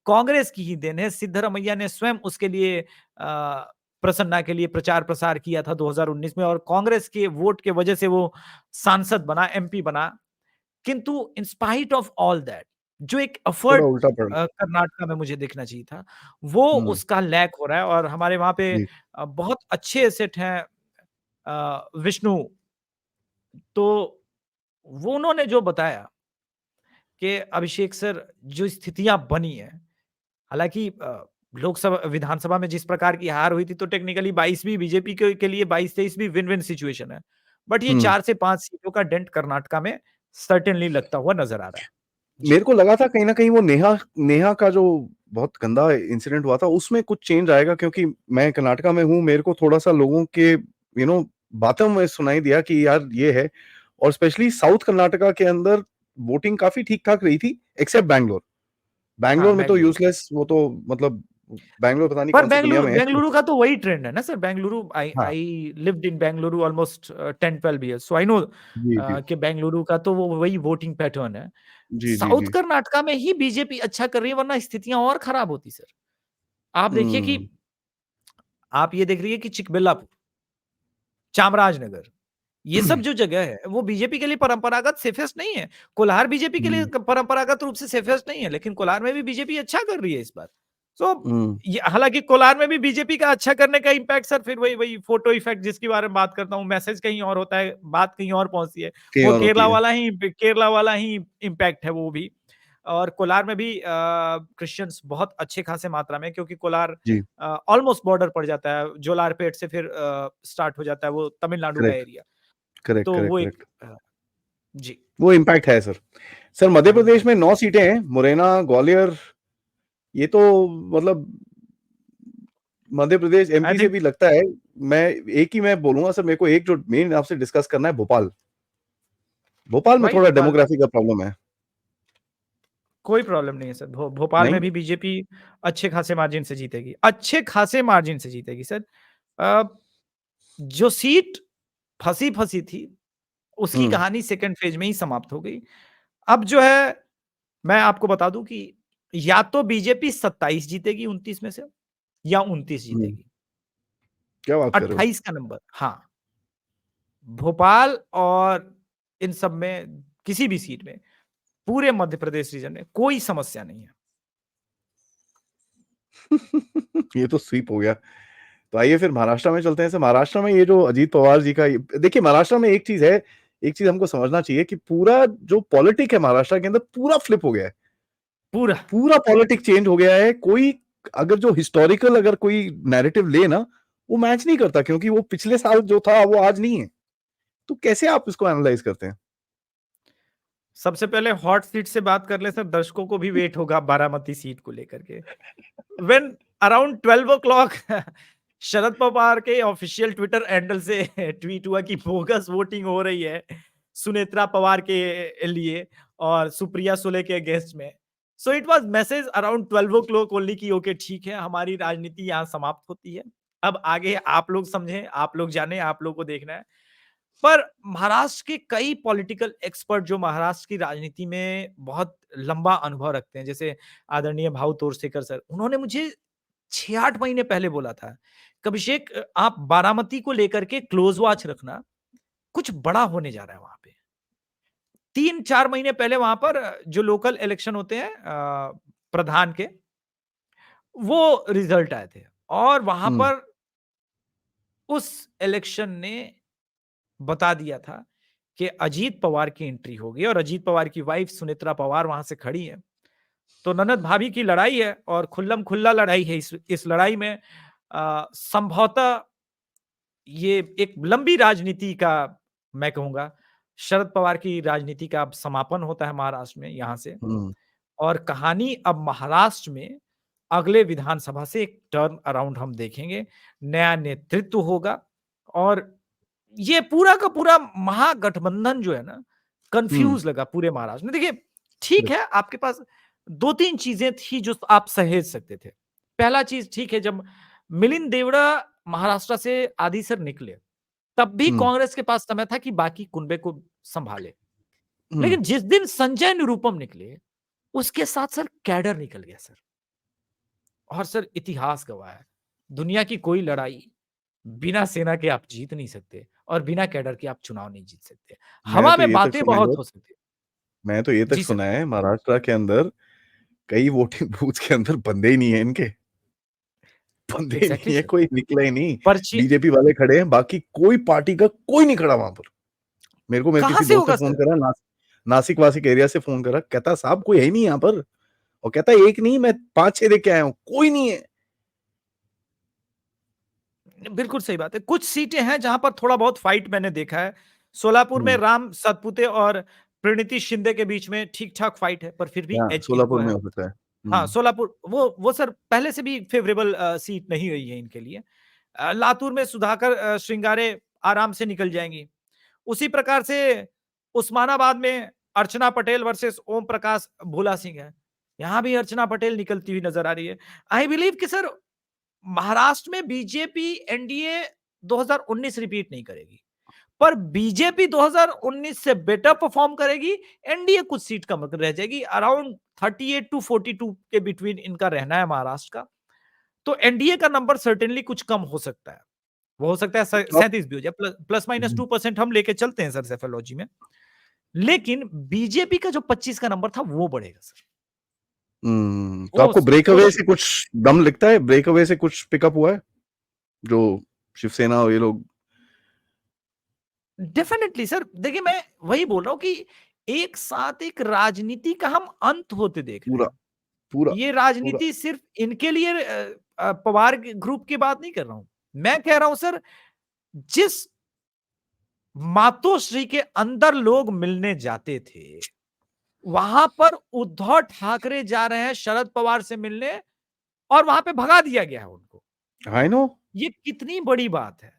कांग्रेस की ही देन है। सिद्धरमैया ने स्वयं उसके लिए प्रसन्ना के लिए प्रचार प्रसार किया था 2019 में, और कांग्रेस के वोट के वजह से वो सांसद बना, एमपी बना। किंतु in spite of all that, जो एक थोड़ा एफर्ट उल्टा पड़ कर्नाटका में मुझे देखना चाहिए था, वो हुँ, उसका लैक हो रहा है। और हमारे वहां पे जी। बहुत अच्छे एसेट हैं। विष्णु, तो वो उन्होंने जो बताया कि अभिषेक सर, जो स्थितियां बनी है, हालांकि लोकसभा विधानसभा में जिस प्रकार की हार हुई थी, तो टेक्निकली 22 भी बीजेपी के लिए 22-23 भी विन विन सिचुएशन है। बट ये हुँ। 4 से 5 सीटों का डेंट कर्नाटका में सर्टेनली लगता हुआ नजर आ रहा है। जी। मेरे को लगा था कहीं न कहीं वो नेहा नेहा का जो बहुत गंदा इंसिडेंट हुआ था, उसमें कुछ चेंज आएगा, क्योंकि मैं कर्नाटका में हूँ, मेरे को थोड़ा-सा लोगों के बातों में सुनाई दिया कि यार ये है। और स्पेशली साउथ कर्नाटका के अंदर वोटिंग काफ़ी ठीक-ठाक रही थी, एक्सेप्ट बैंगलोर। बैंगलोर में तो बेंगलुरु। यूजलेस, वो तो मतलब बैंगलोर पता नहीं पर कौन सी दुनिया बेंगलुरु में है। बेंगलुरु का तो वही ट्रेंड है ना सर। बेंगलुरु, आई हाँ, I lived in Bengaluru almost 10-12 years, so I know जी, जी। कि बेंगलुरु का तो वो वही वोटिंग पैटर्न है। जी, जी, साउथ जी। कर्नाटका में ही बीजेपी अच्छा कर रही है, वरना स्थितियां और खराब होती सर। आप देखिए कि हुँ, आप ये देख रही है कि चिकबल्लापुर, चामराजनगर, ये सब जो जगह है वो बीजेपी के लिए परंपरागत सेफेस्ट नहीं है। कोलार बीजेपी के लिए हुँ, परंपरागत रूप से सेफेस्ट नहीं है, लेकिन कोलार में भी बीजेपी अच्छा कर रही है इस बार। सो हुँ, ये हालांकि कोलार में भी बीजेपी का अच्छा करने का इम्पैक्ट सर फिर वही वही फोटो इफेक्ट जिसके बारे में बात करता हूँ, मैसेज कहीं और होता है, बात कहीं और पहुंचती है। कहीं वो और होती है। केरला वाला ही इम्पैक्ट है वो भी। और कोलार में भी क्रिश्चियंस बहुत अच्छे खासे मात्रा में, क्योंकि कोलार जी, ऑलमोस्ट बॉर्डर पड़ जाता है, जोलारपेट से फिर स्टार्ट हो जाता है वो तमिलनाडु का करेक्ट, एरिया। करेक्ट, तो वो करेक्ट, एक करेक्ट। जी। वो इम्पैक्ट है sir. Sir Madhya Pradesh impact में 9 सीटें हैं, मुरैना, ग्वालियर, ये तो मतलब मध्य प्रदेश आई एमपी से थिंक भी लगता है। मैं एक ही मैं बोलूँगा सर, मेरे को एक जो मेन आपसे डिस्कस करना है, भोपाल। भोपाल में वही थोड़ा भोपाल में डेमोग्राफी का प्रॉब्लम है। कोई प्रॉब्लम नहीं है सर। भोपाल में नहीं? भी बीजेपी अच्छे खासे मार्जिन से जीतेगी, अच्छे खासे मार्जिन से जीतेगी सर। अ, जो सीट फंसी-फंसी थी, उसकी हुँ, कहानी सेकंड फेज में ही समाप्त हो गई। अब जो है, मैं आपको बता दूं कि या तो बीजेपी 27 जीतेगी 29 में से, या 29 हुँ, जीतेगी। क्या बात कर रहे हो? 28 का नंबर, हाँ। भोपाल और इन सब में किसी भी सीट में, पूरे मध्य प्रदेश रीजन में कोई समस्या नहीं है। ये तो स्वीप हो गया। तो आइए फिर महाराष्ट्र में चलते हैं। सर महाराष्ट्र में ये जो अजीत पवार जी का देखिए, महाराष्ट्र में एक चीज़ है, एक चीज़ हमको समझना चाहिए कि पूरा जो पॉलिटिक है महाराष्ट्र के अंदर पूरा फ्लिप हो गया है। पूरा पूरा पॉलिटिक्स चेंज हो गया है। कोई अगर जो हिस्टोरिकल अगर कोई नैरेटिव ले ना, वो मैच नहीं करता, क्योंकि वो पिछले साल जो था वो आज नहीं है। तो कैसे आप इसको एनालाइज़ करते हैं? सबसे पहले हॉट सीट से बात कर ले सर, दर्शकों को भी वेट होगा बारामती सीट को लेकर के। When around 12 o'clock Sharad Pawar के ऑफिशियल ट्विटर हैंडल से ट्वीट हुआ कि बोगस वोटिंग हो रही है सुनेत्रा पवार के लिए और सुप्रिया सुले के अगेंस्ट में। So it was message around 12 o'clock only कि ओके ठीक है, हमारी राजनीति यहाँ समाप्त होती है। अब आगे आप लोग समझें, आप लोग जाने, आप लोग को देखना है। पर महाराष्ट्र के कई पॉलिटिकल एक्सपर्ट जो महाराष्ट्र की राजनीति में बहुत लंबा अनुभव रखते हैं, जैसे आदरणीय भाऊ तोरसेकर सर, उन्होंने मुझे 6-8 महीने पहले बोला था कि अभिषेक, आप बारामती को लेकर के क्लोज वॉच रखना, कुछ बड़ा होने जा रहा है वहां पे। 3-4 महीने पहले वहां पर जो लोकल इलेक्शन होते हैं प्रधान के, वो रिजल्ट आए थे, और वहां हुँ, पर उस इलेक्शन ने बता दिया था कि अजीत पवार की एंट्री होगी, और अजीत पवार की वाइफ सुनेत्रा पवार वहां से खड़ी है। तो ननद भाभी की लड़ाई है, और खुल्लम खुल्ला लड़ाई है। इस लड़ाई में संभवतः ये एक लंबी राजनीति का, मैं कहूंगा शरद पवार की राजनीति का अब समापन होता है महाराष्ट्र में यहां से। हुँ, और कहानी अब महाराष्ट्र में अगले विधानसभा से एक टर्न अराउंड हम देखेंगे, नया नेतृत्व होगा, और ये पूरा का पूरा महागठबंधन जो है ना, हुँ, कंफ्यूज लगा पूरे महाराष्ट्र में। देखिए, ठीक करेक्ट। है, आपके पास 2-3 चीजें थी जो आप सहेज सकते थे। पहला चीज, ठीक है, जब मिलिंद देवड़ा महाराष्ट्र से आदि सर निकले, तब भी हुँ, कांग्रेस के पास समय था कि बाकी कुनबे को संभाले। हुँ, लेकिन जिस दिन संजय निरुपम निकले, उसके साथ सर कैडर निकल गया सर। और सर इतिहास गवाह है, दुनिया की कोई लड़ाई बिना सेना के आप जीत नहीं सकते, और बिना कैडर के आप चुनाव नहीं जीत सकते। मैंने हवा तो में ये तक बातें सुना है बहुत सर, हो सकती है। मैंने तो ये तक जी सर। सुना है महाराष्ट्र के अंदर कई वोटिंग बूथ के अंदर बंदे ही नहीं है इनके। बंदे ही एग्जैक्टली नहीं है, सर। कोई निकला ही नहीं। पर्ची बीजेपी वाले खड़े हैं, बाकी कोई पार्टी का कोई नहीं खड़ा वहाँ पर। मेरे कहां किसी से दोस्त ने होगा फ़ोन सर? करा, नासिक वासिक एरिया से फ़ोन करा, कहता साहब कोई है ही नहीं यहाँ पर। और कहता एक नहीं, मैं 5-6 देख के आया हूँ, कोई नहीं है। बिल्कुल सही बात है। कुछ सीटें हैं जहां पर थोड़ा बहुत फाइट मैंने देखा है। सोलापुर में हुँ, राम सतपुते और प्रीणिति शिंदे के बीच में ठीक ठाक फाइट है, पर फिर भी हाँ, एज इनको सोलापुर में है। हो सकता है। हाँ, हुँ, सोलापुर वो सर पहले से भी फेवरेबल सीट नहीं रही है इनके लिए। लातूर में सुधाकर श्रृंगारे आराम से निकल जाएंगी। उसी प्रकार से उस्मानाबाद में अर्चना पटेल वर्सेस ओम प्रकाश भोला सिंह है। यहां भी अर्चना पटेल निकलती हुई नजर आ रही है। आई बिलीव कि सर महाराष्ट्र में बीजेपी एनडीए 2019 रिपीट नहीं करेगी, पर बीजेपी 2019 से बेटर परफॉर्म करेगी। एनडीए कुछ सीट कम रह जाएगी, अराउंड 38 टू 42 के बिटवीन इनका रहना है महाराष्ट्र का। तो एनडीए का नंबर सर्टेनली कुछ कम हो सकता है, वो हो सकता है आप 37 भी हो जाए, प्लस माइनस 2% हम लेके चलते हैं सर सेफोलॉजी में। लेकिन बीजेपी का जो 25 का नंबर था वो बढ़ेगा सर। तो आपको ब्रेकअवे तो से कुछ दम लिखता है? ब्रेकअवे से कुछ पिकअप हुआ है जो शिवसेना और ये लोग? डेफिनेटली सर, देखिए मैं वही बोल रहा हूं कि एक साथ एक राजनीति का हम अंत होते देख रहे पूरा हैं। पूरा ये पूरा राजनीति सिर्फ इनके लिए पवार ग्रुप की बात नहीं कर रहा हूं, मैं कह रहा हूं सर, जिस मातोश्री के अंदर लोग मिलने जाते थे, वहां पर उद्धव ठाकरे जा रहे हैं शरद पवार से मिलने, और वहां पे भगा दिया गया है उनको। I know. ये कितनी बड़ी बात है,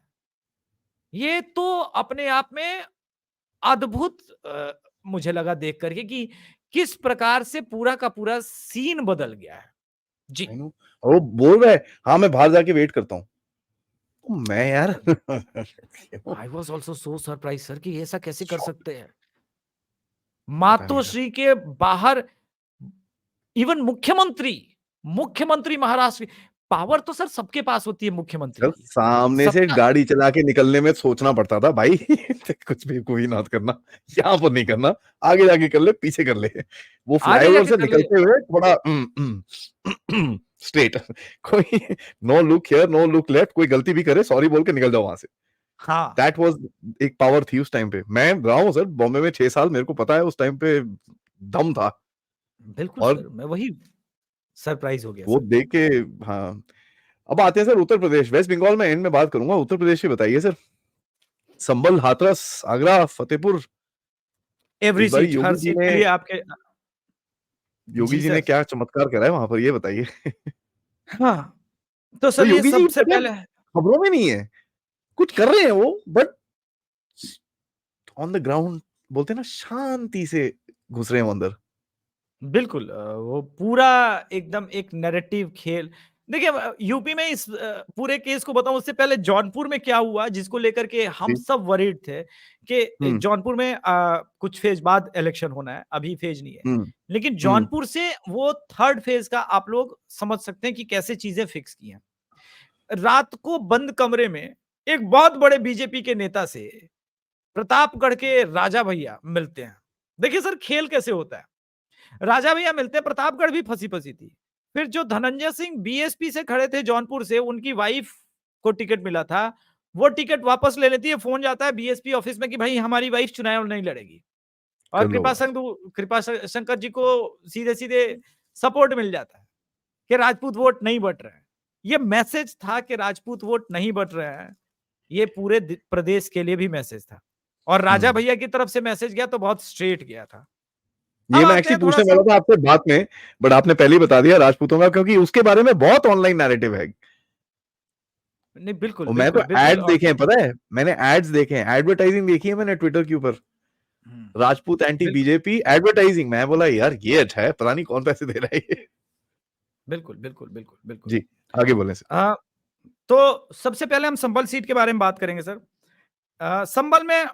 ये तो अपने आप में अद्भुत मुझे लगा देख करके कि किस प्रकार से पूरा का पूरा सीन बदल गया है। जी। I know. और वो बोल रहा है, हाँ मैं बाहर जाके वेट करता हूँ। तो मैं यार क्यों? I was also so surprise sir कि ऐसा कैसे कर शॉक। सकते हैं। पता नहीं सर। मातोश्री के बाहर इवन मुख्यमंत्री, मुख्यमंत्री महाराष्ट्र की पावर तो सर सबके पास होती है मुख्यमंत्री सर की। सामने से सबका गाड़ी चला के निकलने में सोचना पड़ता था भाई। कुछ भी कोई ना करना, यहाँ पर नहीं करना, आगे जाके कर ले, पीछे कर ले। वो आगे फ्लाईओवर जाके से कर ले। निकलते हुए थोड़ा स्ट्रेट, कोई no look here, no look left, कोई गलती भी करे सॉरी बोल के निकल जाओ वहां से। हाँ, दैट वाज एक पावर थी उस टाइम पे। मैं रहा हूँ सर बॉम्बे में 6 साल, मेरे को पता है उस टाइम पे दम था। बिल्कुल और सर, मैं वही सरप्राइज हो गया वो सर। देख के, हाँ। अब आते हैं सर उत्तर प्रदेश, वेस्ट बंगाल में एंड में बात करूंगा, उत्तर प्रदेश की बताइए सर। संभल, हाथरस, आगरा, फतेहपुर, एवरी इस बार सीट, हर सीट के लिए आपके योगी जी जी ने सर। क्या चमत्कार करा है वहां पर, ये बताइए। हाँ, तो तो सर ये योगी जी सबसे मतलब पहले खबरों में नहीं है, कुछ कर रहे हैं वो, बट ऑन द ग्राउंड बोलते हैं ना, शांति से घुस रहे हैं वो अंदर। बिल्कुल वो पूरा एकदम एक नैरेटिव खेल। देखिए यूपी में इस पूरे केस को बताऊं उससे पहले जौनपुर में क्या हुआ जिसको लेकर के हम जी। सब वरीड थे कि हम्म। जौनपुर में कुछ फेज बाद इलेक्शन होना है, अभी फेज नहीं है। हम्म। लेकिन हम्म। जौनपुर से वो थर्ड फेज का आप लोग समझ सकते हैं कि कैसे चीजें फिक्स की हैं। रात को बंद कमरे में एक बहुत बड़े बीजेपी के नेता से प्रतापगढ़ के राजा भैया मिलते हैं। देखिए सर खेल कैसे होता है। राजा भैया मिलते हैं, प्रतापगढ़ भी फंसी फंसी थी। फिर जो धनंजय सिंह बीएसपी से खड़े थे जौनपुर से, उनकी वाइफ को टिकट मिला था, वो टिकट वापस ले लेती है। फोन जाता है बीएसपी ऑफिस में कि भाई हमारी वाइफ चुनाव नहीं लड़ेगी, और कर लो बात। कृपा शंकर जी को सीधे सीधे सपोर्ट मिल जाता है कि राजपूत वोट नहीं बट रहे हैं। ये मैसेज था कि राजपूत वोट नहीं बट रहे हैं, ये पूरे प्रदेश के लिए भी मैसेज था, और राजा हम्म। भैया की तरफ से मैसेज गया तो बहुत स्ट्रेट गया था। ये अब मैं आते एक्चुअली हैं थोड़ा पूछने सा। वाला था आपसे बात में, बट आपने पहले ही बता दिया राजपूतों का, क्योंकि उसके बारे में बहुत ऑनलाइन नैरेटिव है। नहीं बिल्कुल और मैं तो बिल्कुल बिल्कुल, एड्स और देखे हैं, पता है, मैंने एड्स देखे हैं, एडवर्टाइजिंग देखी है मैंने ट्विटर के ऊपर। हम्म, राजपूत एंटी बिल्कुल बीजेपी एडवर्टाइजिंग, मैं बोला यार ये अच्छा है, पता नहीं कौन पैसे दे रहा है ये। बिल्कुल बिल्कुल बिल्कुल बिल्कुल। जी, आगे बोलें सर। आ, तो सबसे पहले हम संभल सीट के बारे में बात करेंगे सर। संभल में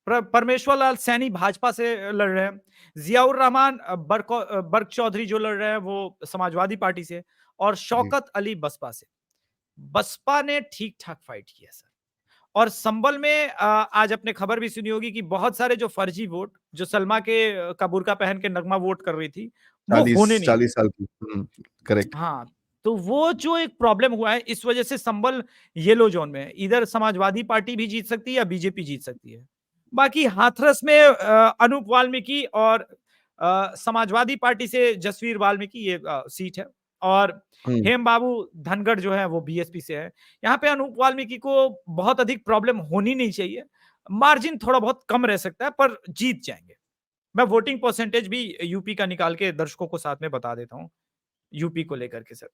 परमेश्वर लाल सैनी भाजपा से लड़ रहे हैं। जियाउर रहमान बर्क चौधरी जो लड़ रहे हैं वो समाजवादी पार्टी से, और जी। शौकत अली बसपा से। बसपा ने ठीक ठाक फाइट किया सर। और संभल में आज आपने खबर भी सुनी होगी कि बहुत सारे जो फर्जी वोट, जो सलमा के का बुर्का पहन के नगमा वोट कर रही थी, वो चालीस होने नहीं दिए। 40 साल की। करेक्ट। हाँ, तो वो जो एक प्रॉब्लम हुआ है, इस वजह से संभल येलो जोन में है। इधर समाजवादी पार्टी भी जीत सकती है या बीजेपी जीत सकती है। बाकी हाथरस में अनूप वाल्मीकि और समाजवादी पार्टी से जसवीर वाल्मीकि ये सीट है, और हम्म। हेम बाबू धनगढ़ जो है वो बीएसपी से है। यहाँ पे अनूप वाल्मीकि को बहुत अधिक प्रॉब्लम होनी नहीं चाहिए, मार्जिन थोड़ा बहुत कम रह सकता है पर जीत जाएंगे। मैं वोटिंग परसेंटेज भी यूपी का निकाल के दर्शकों को साथ में बता देता हूँ, यूपी को लेकर के सर।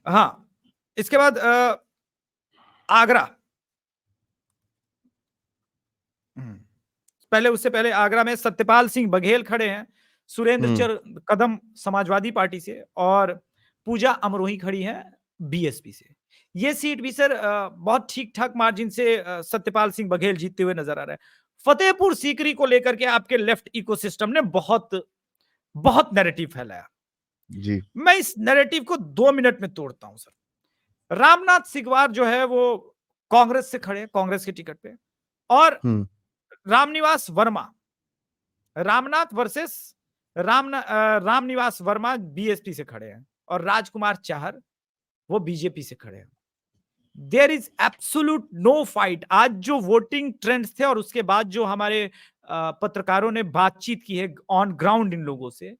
हाँ, इसके बाद आगरा। पहले उससे पहले आगरा में सत्यपाल सिंह बघेल खड़े हैं, सुरेंद्र हम्म। चर कदम समाजवादी पार्टी से, और पूजा अमरोही खड़ी है बीएसपी से। ये सीट भी सर बहुत ठीक ठाक मार्जिन से सत्यपाल सिंह बघेल जीतते हुए नजर आ रहा है। फतेहपुर सीकरी को लेकर के आपके लेफ्ट इकोसिस्टम ने बहुत बहुत नैरेटिव फैलाया। जी। मैं इस नैरेटिव को 2 मिनट में तोड़ता हूं सर। रामनाथ सिगवार जो है वो कांग्रेस से खड़े हैं, कांग्रेस के टिकट पे, और हम्म। रामनिवास वर्मा, रामनाथ वर्सेस रामनिवास वर्मा बीएसपी से खड़े हैं, और राजकुमार चाहर वो बीजेपी से खड़े हैं। There is absolute no fight. आज जो वोटिंग ट्रेंड्स थे और उसके बाद जो हमारे पत्रकारों ने बातचीत की है ऑन ग्राउंड इन लोगों से,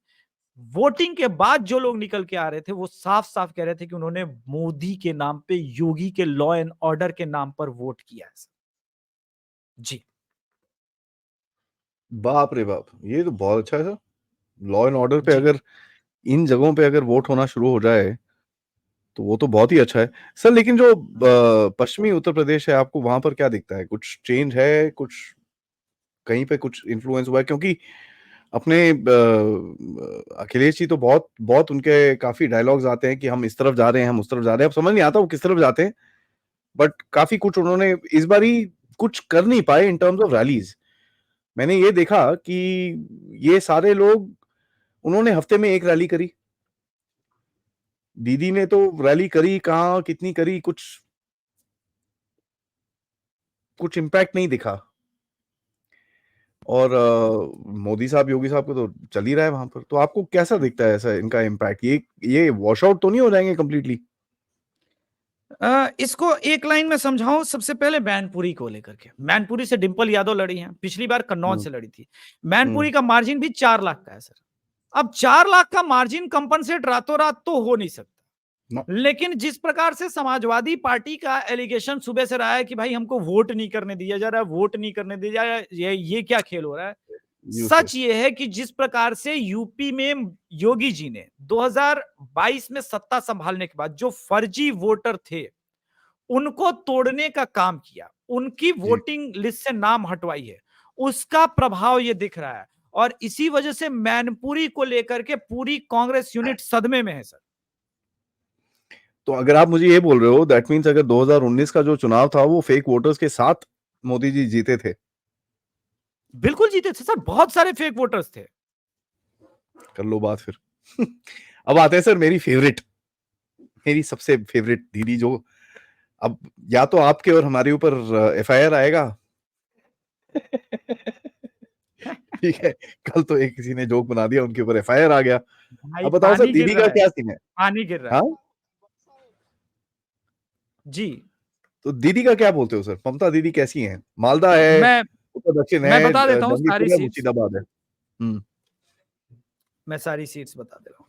वोटिंग के बाद जो लोग निकल के आ रहे थे वो साफ साफ कह रहे थे कि उन्होंने मोदी के नाम पे, योगी के लॉ एंड ऑर्डर के नाम पर वोट किया है सर। जी। बाप रे बाप, ये तो बहुत अच्छा है सर। लॉ एंड ऑर्डर पे जी। अगर इन जगहों पे अगर वोट होना शुरू हो जाए तो वो तो बहुत ही अच्छा है सर। लेकिन जो पश्चिमी उत्तर प्रदेश है, आपको वहां पर क्या दिखता है? कुछ चेंज है? कुछ कहीं पे कुछ इन्फ्लुएंस हुआ है? क्योंकि अपने अखिलेश जी तो बहुत बहुत उनके काफी डायलॉग्स आते हैं कि हम इस तरफ जा रहे हैं, हम उस तरफ जा रहे हैं। अब समझ नहीं आता वो किस तरफ जाते हैं, बट काफी कुछ उन्होंने इस बारी कुछ कर नहीं पाए इन टर्म्स ऑफ रैलीज। मैंने ये देखा कि ये सारे लोग, उन्होंने हफ्ते में एक रैली करी। दीदी ने तो रैली करी कहाँ, कितनी करी, कुछ कुछ इम्पैक्ट नहीं दिखा। और मोदी साहब, योगी साहब को तो चल ही रहा है वहां पर। तो आपको कैसा दिखता है ऐसा इनका इम्पैक्ट? ये वॉश आउट तो नहीं हो जाएंगे कंप्लीटली? इसको एक लाइन में समझाऊं, सबसे पहले मैनपुरी को लेकर के। मैनपुरी से डिंपल यादव लड़ी हैं, पिछली बार कन्नौज हम्म। से लड़ी थी। हम्म। मैनपुरी का मार्जिन भी 4 लाख का है सर। अब 4 लाख का मार्जिन कंपनसेट रातों रात तो हो नहीं सकता, न- लेकिन जिस प्रकार से समाजवादी पार्टी का एलिगेशन सुबह से रहा है कि भाई हमको वोट नहीं करने दिया जा रहा है, वोट नहीं करने दिया जा रहा है, ये क्या खेल हो रहा है। सच यूजलेस। ये है कि जिस प्रकार से यूपी में योगी जी ने 2022 में सत्ता संभालने के बाद जो फर्जी वोटर थे उनको तोड़ने का काम किया, उनकी जी। वोटिंग लिस्ट से नाम हटवाई है, उसका प्रभाव ये दिख रहा है। और इसी वजह से मैनपुरी को लेकर के पूरी कांग्रेस यूनिट सदमे में है सर। तो अगर आप मुझे ये बोल रहे हो, दैट मीन्स अगर 2019 का जो चुनाव था वो फेक वोटर्स के साथ मोदी जी जीते थे। बिल्कुल जीते थे सर, बहुत सारे फेक वोटर्स थे। कर लो बात फिर। अब आते हैं सर मेरी फेवरेट, मेरी सबसे फेवरेट दीदी, जो अब या तो आपके और हमारे ऊपर एफआईआर आएगा। ठीक है, कल तो एक किसी ने जोक बना दिया, उनके ऊपर एफआईआर आ गया। भाई अब बताओ सर पानी गिर दीदी का रहा है, क्या सीन है? पानी गिर रहा हाँ, है। जी। तो दीदी का क्या बोलते हो सर? ममता दीदी कैसी हैं? मालदा है, मैं उत्तर दक्षिण मैं है, बता देता हूं सारी जंगीपुर है, सीट्स। मुर्शिदाबाद है। हम्म। मैं सारी सीट्स बता दे रहा हूं।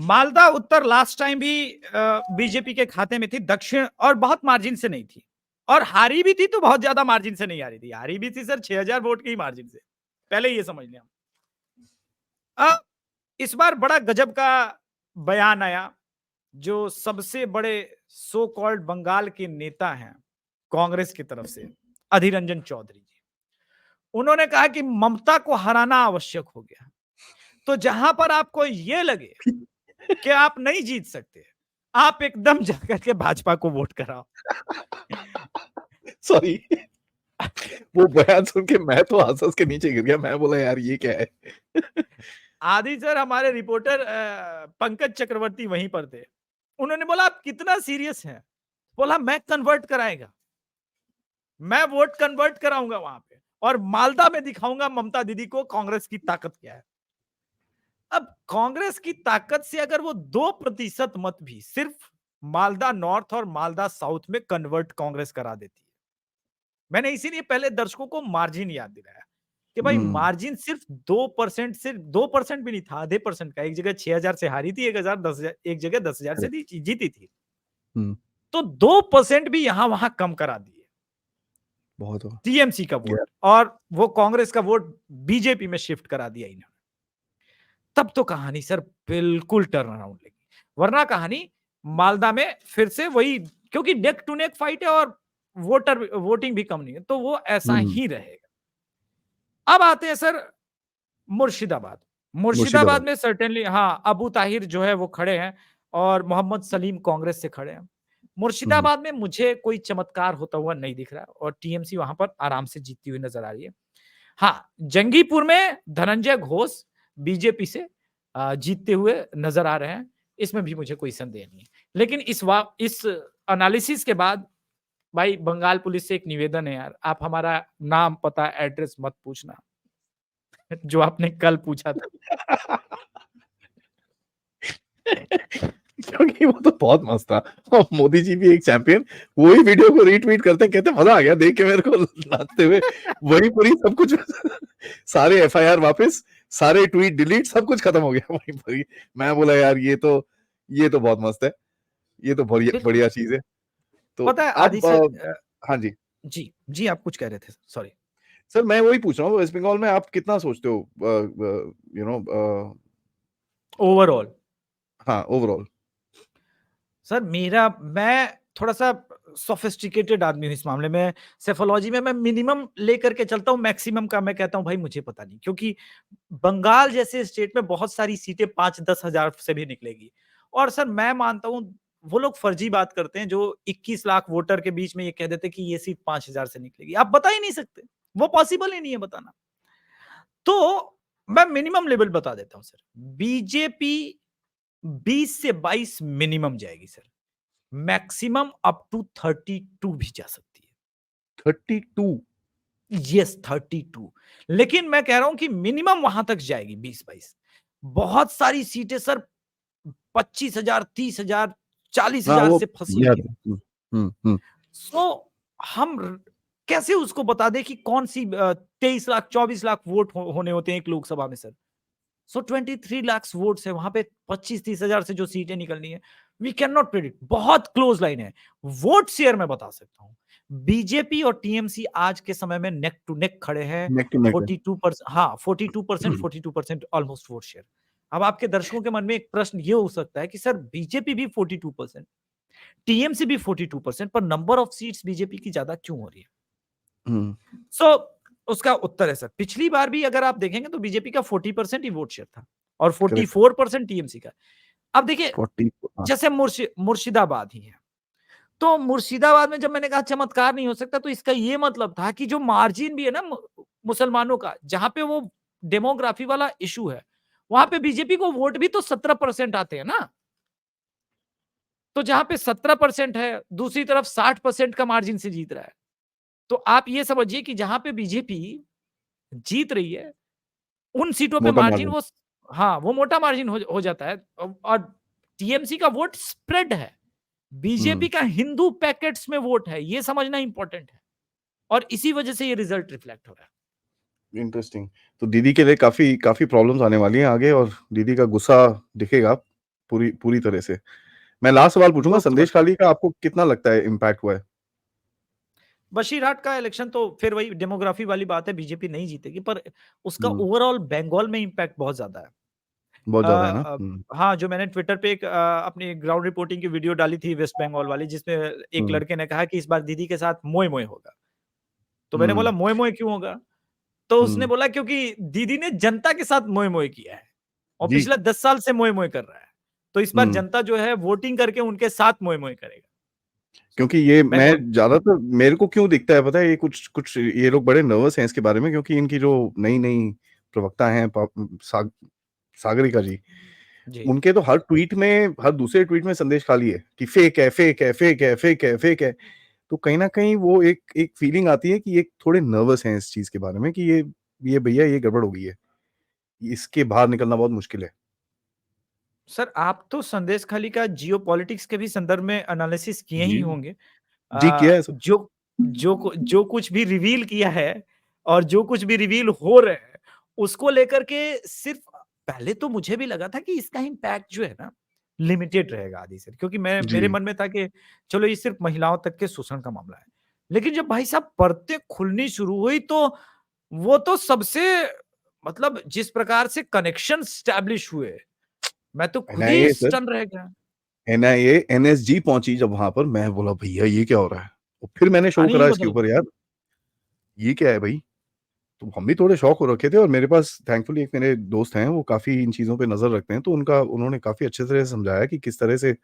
मालदा उत्तर लास्ट टाइम भी बीजेपी के खाते में थी, दक्षिण और बहुत मार्जिन से नहीं थी, और हारी भी थी तो बहुत ज्यादा मार्जिन से नहीं हारी थी, हारी भी थी सर 6000 वोट की मार्जिन से। पहले ये समझ लें हम। इस बार बड़ा गजब का बयान आया, जो सबसे बड़े सो कॉल्ड बंगाल के नेता हैं कांग्रेस की तरफ से, अधीर रंजन चौधरी जी। उन्होंने कहा कि ममता को हराना आवश्यक हो गया। तो जहां पर आपको ये लगे कि आप नहीं जीत सकते, आप एकदम जाकर के भाजपा को वोट कराओ। सॉरी, वो बयान सुन के मैं तो हंस के नीचे गिर गया। मैं बोला यार ये क्या है? आदि सर हमारे रिपोर्टर पंकज चक्रवर्ती वहीं पर थे। उन्होंने बोला आप कितना सीरियस हैं? बोला मैं कन्वर्ट कराएगा, मैं वोट कन्वर्ट कराऊंगा वहां पे, और मालदा में दिखाऊंगा ममता दीदी को कांग्रेस की ताकत क्या है। अब कांग्रेस की ताकत से अगर वो 2% मत भी सिर्फ मालदा नॉर्थ और मालदा साउथ में कन्वर्ट कांग्रेस करा देती है, मैंने इसीलिए पहले दर्शकों को मार्जिन याद दिलाया कि भाई हम्म। मार्जिन सिर्फ 2%, सिर्फ 2% भी नहीं था, आधे परसेंट का। एक जगह 6000 से हारी थी, 1000 एक जगह 10,000 से जीती थी। हम्म। तो 2% भी यहां वहां कम करा दिए बहुत हुआ। टीएमसी का वोट, Yeah. और वो कांग्रेस का वोट बीजेपी में शिफ्ट करा दिया इन्होंने। तब तो कहानी सर बिल्कुल टर्न अराउंड लगी, वरना कहानी मालदा में फिर से वही, क्योंकि नेक टू नेक फाइट है, और वोटिंग भी कम नहीं है, तो वो ऐसा हम्म। ही रहेगा। अब आते हैं सर मुर्शिदाबाद। मुर्शिदाबाद मुर्शिदाबाद। में सर्टेनली हाँ, अबू ताहिर जो है वो खड़े हैं और मोहम्मद सलीम कांग्रेस से खड़े हैं। हम्म। मुर्शिदाबाद में मुझे कोई चमत्कार होता हुआ नहीं दिख रहा और टीएमसी वहां पर आराम से जीतती हुई नजर आ रही है। हाँ, जंगीपुर में धनंजय घोष बीजेपी से जीतते हुए नजर आ रहे हैं, इसमें भी मुझे कोई संदेह नहीं है। लेकिन इस एनालिसिस के बाद भाई बंगाल पुलिस से एक निवेदन है यार, आप हमारा नाम, पता, एड्रेस मत पूछना जो आपने कल पूछा था। क्योंकि वो तो बहुत मस्त था और मोदी जी भी एक चैंपियन, वही वीडियो को रीट्वीट करते हैं, कहते हैं मजा आ गया देख के मेरे को नाचते हुए, वहीं पर ही सब कुछ सारे एफआईआर वापस, सारे ट्वीट डिलीट, सब कुछ खत्म हो गया वहीं पर ही। मैं बोला यार ये तो बहुत मस्त है, ये तो बढ़िया बिल्कुल। बढ़िया चीज है। तो पता है आदि अब सर हाँ जी जी, जी आप कुछ कह रहे थे, सॉरी। सर, मैं वही पूछ रहा हूँ, वेस्ट बंगाल में आप कितना सोचते हो, यू नो, ओवरऑल हाँ ओवरऑल? सर मैं थोड़ा-सा सोफिस्टिकेटेड आदमी हूँ इस मामले में। सेफोलॉजी में मैं मिनिमम लेकर के चलता हूँ, मैक्सिमम का मैं कहता हूँ भाई मुझे पता नहीं। क्योंकि बंगाल जैसे स्टेट में बहुत सारी सीटें 5-10 हज़ार से भी निकलेगी। और सर मैं मानता हूँ वो लोग फर्जी बात करते हैं जो 21 लाख वोटर के बीच में ये कह देते हैं कि ये सीट 5,000 से निकलेगी। आप बता ही नहीं सकते। वो पॉसिबल ही नहीं है बताना। तो मैं मिनिमम लेवल बता देता हूँ सर। बीजेपी 20 से 22 मिनिमम जाएगी सर। मैक्सिमम अप टू 32 भी जा सकती है। 32? यस 32। लेकिन मैं कह रहा हूं कि मिनिमम वहां तक जाएगी 20-22। बहुत सारी सीटें सर 25,000, 30,000, चालीस हाँ हजार वो से फंसी हुई याद है। है। हम्म। सो हम कैसे उसको बता दें कि कौन सी 23 लाख 24 लाख वोट होने होते हैं एक लोकसभा में सर। सो 23 लाख वोट्स है वहां पे 25-30 हजार से जो सीटें निकलनी है। वी कैन नॉट प्रेडिक्ट, बहुत क्लोज लाइन है। वोट शेयर मैं बता सकता हूं, बीजेपी और टीएमसी आज के समय में नेक टू नेक खड़े हैं। नेक टू नेक है। 42%, हाँ 42% ऑलमोस्ट वोट शेयर। अब आपके दर्शकों के मन में एक प्रश्न ये हो सकता है कि सर बीजेपी भी 42%, टीएमसी भी 42%, पर नंबर ऑफ सीट्स बीजेपी की ज्यादा क्यों हो रही है? हम्म। सो उसका उत्तर है सर, पिछली बार भी अगर आप देखेंगे तो बीजेपी का 40% ही वोट शेयर था और करेक्ट। 44% टीएमसी का। अब देखिए 40। हाँ। जैसे मुर्शिदाबाद ही है, तो मुर्शिदाबाद में जब मैंने कहा चमत्कार नहीं हो सकता, तो इसका ये मतलब था कि जो मार्जिन भी है ना मुसलमानों का, जहां पे वो डेमोग्राफी वाला इशू है, वहां पे बीजेपी को वोट भी तो 17% आते हैं ना। तो जहां पे 17% है, दूसरी तरफ 60% का मार्जिन से जीत रहा है। तो आप ये समझिए कि जहां पे बीजेपी जीत रही है, उन सीटों पे मोटा मार्जिन मार्जिन। वो हाँ, वो मोटा मार्जिन हो जाता है। और टीएमसी का वोट स्प्रेड है। बीजेपी हम्म। का हिंदू पैकेट्स में वोट है, ये समझना इंपॉर्टेंट है। और इसी वजह से ये रिजल्ट रिफ्लेक्ट हो रहा है। इंटरेस्टिंग। तो दीदी के लिए काफी काफी प्रॉब्लम्स आने वाली हैं आगे, और दीदी का गुस्सा दिखेगा पूरी पूरी तरह से। मैं लास्ट सवाल पूछूंगा, लोग तो संदेश खाली का आपको कितना लगता है इम्पैक्ट हुआ है? बशीरहाट का इलेक्शन तो फिर वही डेमोग्राफी वाली बात है, बीजेपी नहीं जीतेगी, पर उसका हम्म। ओवरऑल बंगाल में इम्पैक्ट बहुत ज्यादा है। बहुत ज्यादा है ना। हाँ, जो मैंने ट्विटर पे एक अपनी ग्राउंड रिपोर्टिंग की वीडियो डाली थी वेस्ट बंगाल वाली, जिसमें एक हम्म। लड़के ने कहा कि इस बार दीदी के साथ मोए मोए होगा। तो मैंने बोला हम्म। मोए मोए क्यों होगा? तो उसने हम्म। बोला क्योंकि दीदी ने जनता के साथ मोए मोए किया है और जी। पिछले 10 साल से मोए मोए कर रहा है। तो इस बार हम्म। जनता जो है वोटिंग करके उनके साथ मोए मोए करेगा। क्योंकि ये मैंने मैं ज्यादातर, मेरे को क्यों दिखता है पता है, ये कुछ कुछ ये लोग बड़े नर्वस हैं इसके बारे में, क्योंकि इनकी जो नई नई प्रवक्ता हैं सागरिका जी, जी। उनके तो हर ट्वीट में, हर दूसरे ट्वीट में संदेश खाली है कि फेक है, फेक है, फेक है, फेक है, फेक है। तो कहीं ना कहीं वो एक एक फीलिंग आती है कि ये थोड़े नर्वस हैं इस चीज के बारे में, कि ये भैया ये गड़बड़ हो गई है, इसके बाहर निकलना बहुत मुश्किल है। सर आप तो संदेश खाली का जियोपॉलिटिक्स के भी संदर्भ में एनालिसिस किए ही जी। होंगे। जी किया है सर। जो कुछ भी रिवील किया है और जो कुछ भी रिवील हो रहे हैं, उसको लेकर के सिर्फ पहले तो मुझे भी लगा था कि इसका इम्पैक्ट जो है ना लिमिटेड रहेगा आदि सर, क्योंकि मैं मेरे जी। मन में था कि चलो ये सिर्फ महिलाओं तक के शोषण का मामला है। लेकिन जब भाई साहब परतें खुलनी शुरू हुई तो वो तो सबसे मतलब जिस प्रकार से कनेक्शन स्टैब्लिश हुए, मैं तो खुद ही एनआईए सर, स्टन रह गया। एनआईए एनएसजी पहुंची जब वहां पर, मैं बोला भैया ये क्या हो रहा है। और फिर मैंने शो कहानी ही करा इसके बदल ऊपर, गई। यार ये क्या है भाई। तो हम भी थोड़े शौक हो रखे थे, और मेरे पास थैंकफुली एक मेरे दोस्त हैं, वो काफी इन चीजों पे नजर रखते हैं, तो उन्होंने काफी अच्छे तरह से समझाया कि किस तरह से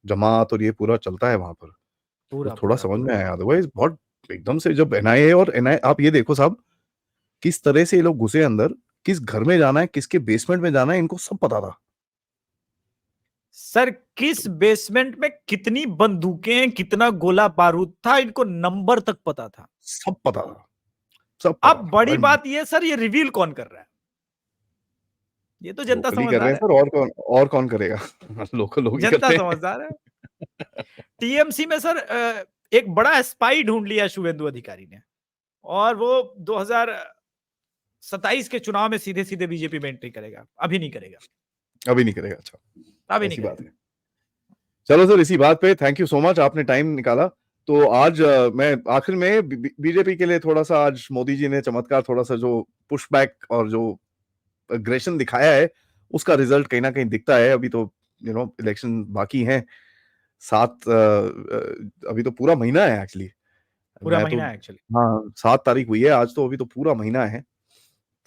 जमात और ये पूरा चलता है वहां पर। तो पूरा, थोड़ा पूरा, समझ में पूरा। आया, अदरवाइज बहुत एकदम से जब एनआईए, और एनआईए आप ये देखो साहब, किस तरह से ये लोग घुसे अंदर, किस घर में जाना है, किसके बेसमेंट में जाना है, इनको सब पता था। सर किस बेसमेंट में कितनी बंदूकें, कितना गोला बारूद था, इनको नंबर तक पता था। सब पता था, सब पता अब था बड़ी भाई। बात ये सर, ये रिवील कौन कर रहा है? ये तो जनता लोकल ही कर रहे समझदार हैं है। सर, और कौन करेगा। लोकल लोग ही जनता करते समझदार है। हैं। टीएमसी में सर एक बड़ा स्पाई ढूंढ लिया शुभेंदु अधिकारी ने, और वो 2027 के चुनाव में सीधे सीधे बीजेपी में एंट्री करेगा। अभी नहीं करेगा, अभी नहीं करेगा, अच्छा अभी नहीं ऐसी बात करेगा। है। चलो सर, इसी बात पे थैंक यू सो मच, आपने टाइम निकाला। तो आज मैं आखिर में बीजेपी के लिए थोड़ा सा, आज मोदी जी ने चमत्कार, थोड़ा सा जो पुश बैक और जो अग्रेशन दिखाया है, उसका रिजल्ट कहीं ना कहीं दिखता है। अभी तो इलेक्शन बाकी हैं, अभी तो पूरा महीना है एक्चुअली। पूरा मैं तो, महीना एक्चुअली। हाँ 7 तारीख हुई है आज, तो अभी तो पूरा महीना है।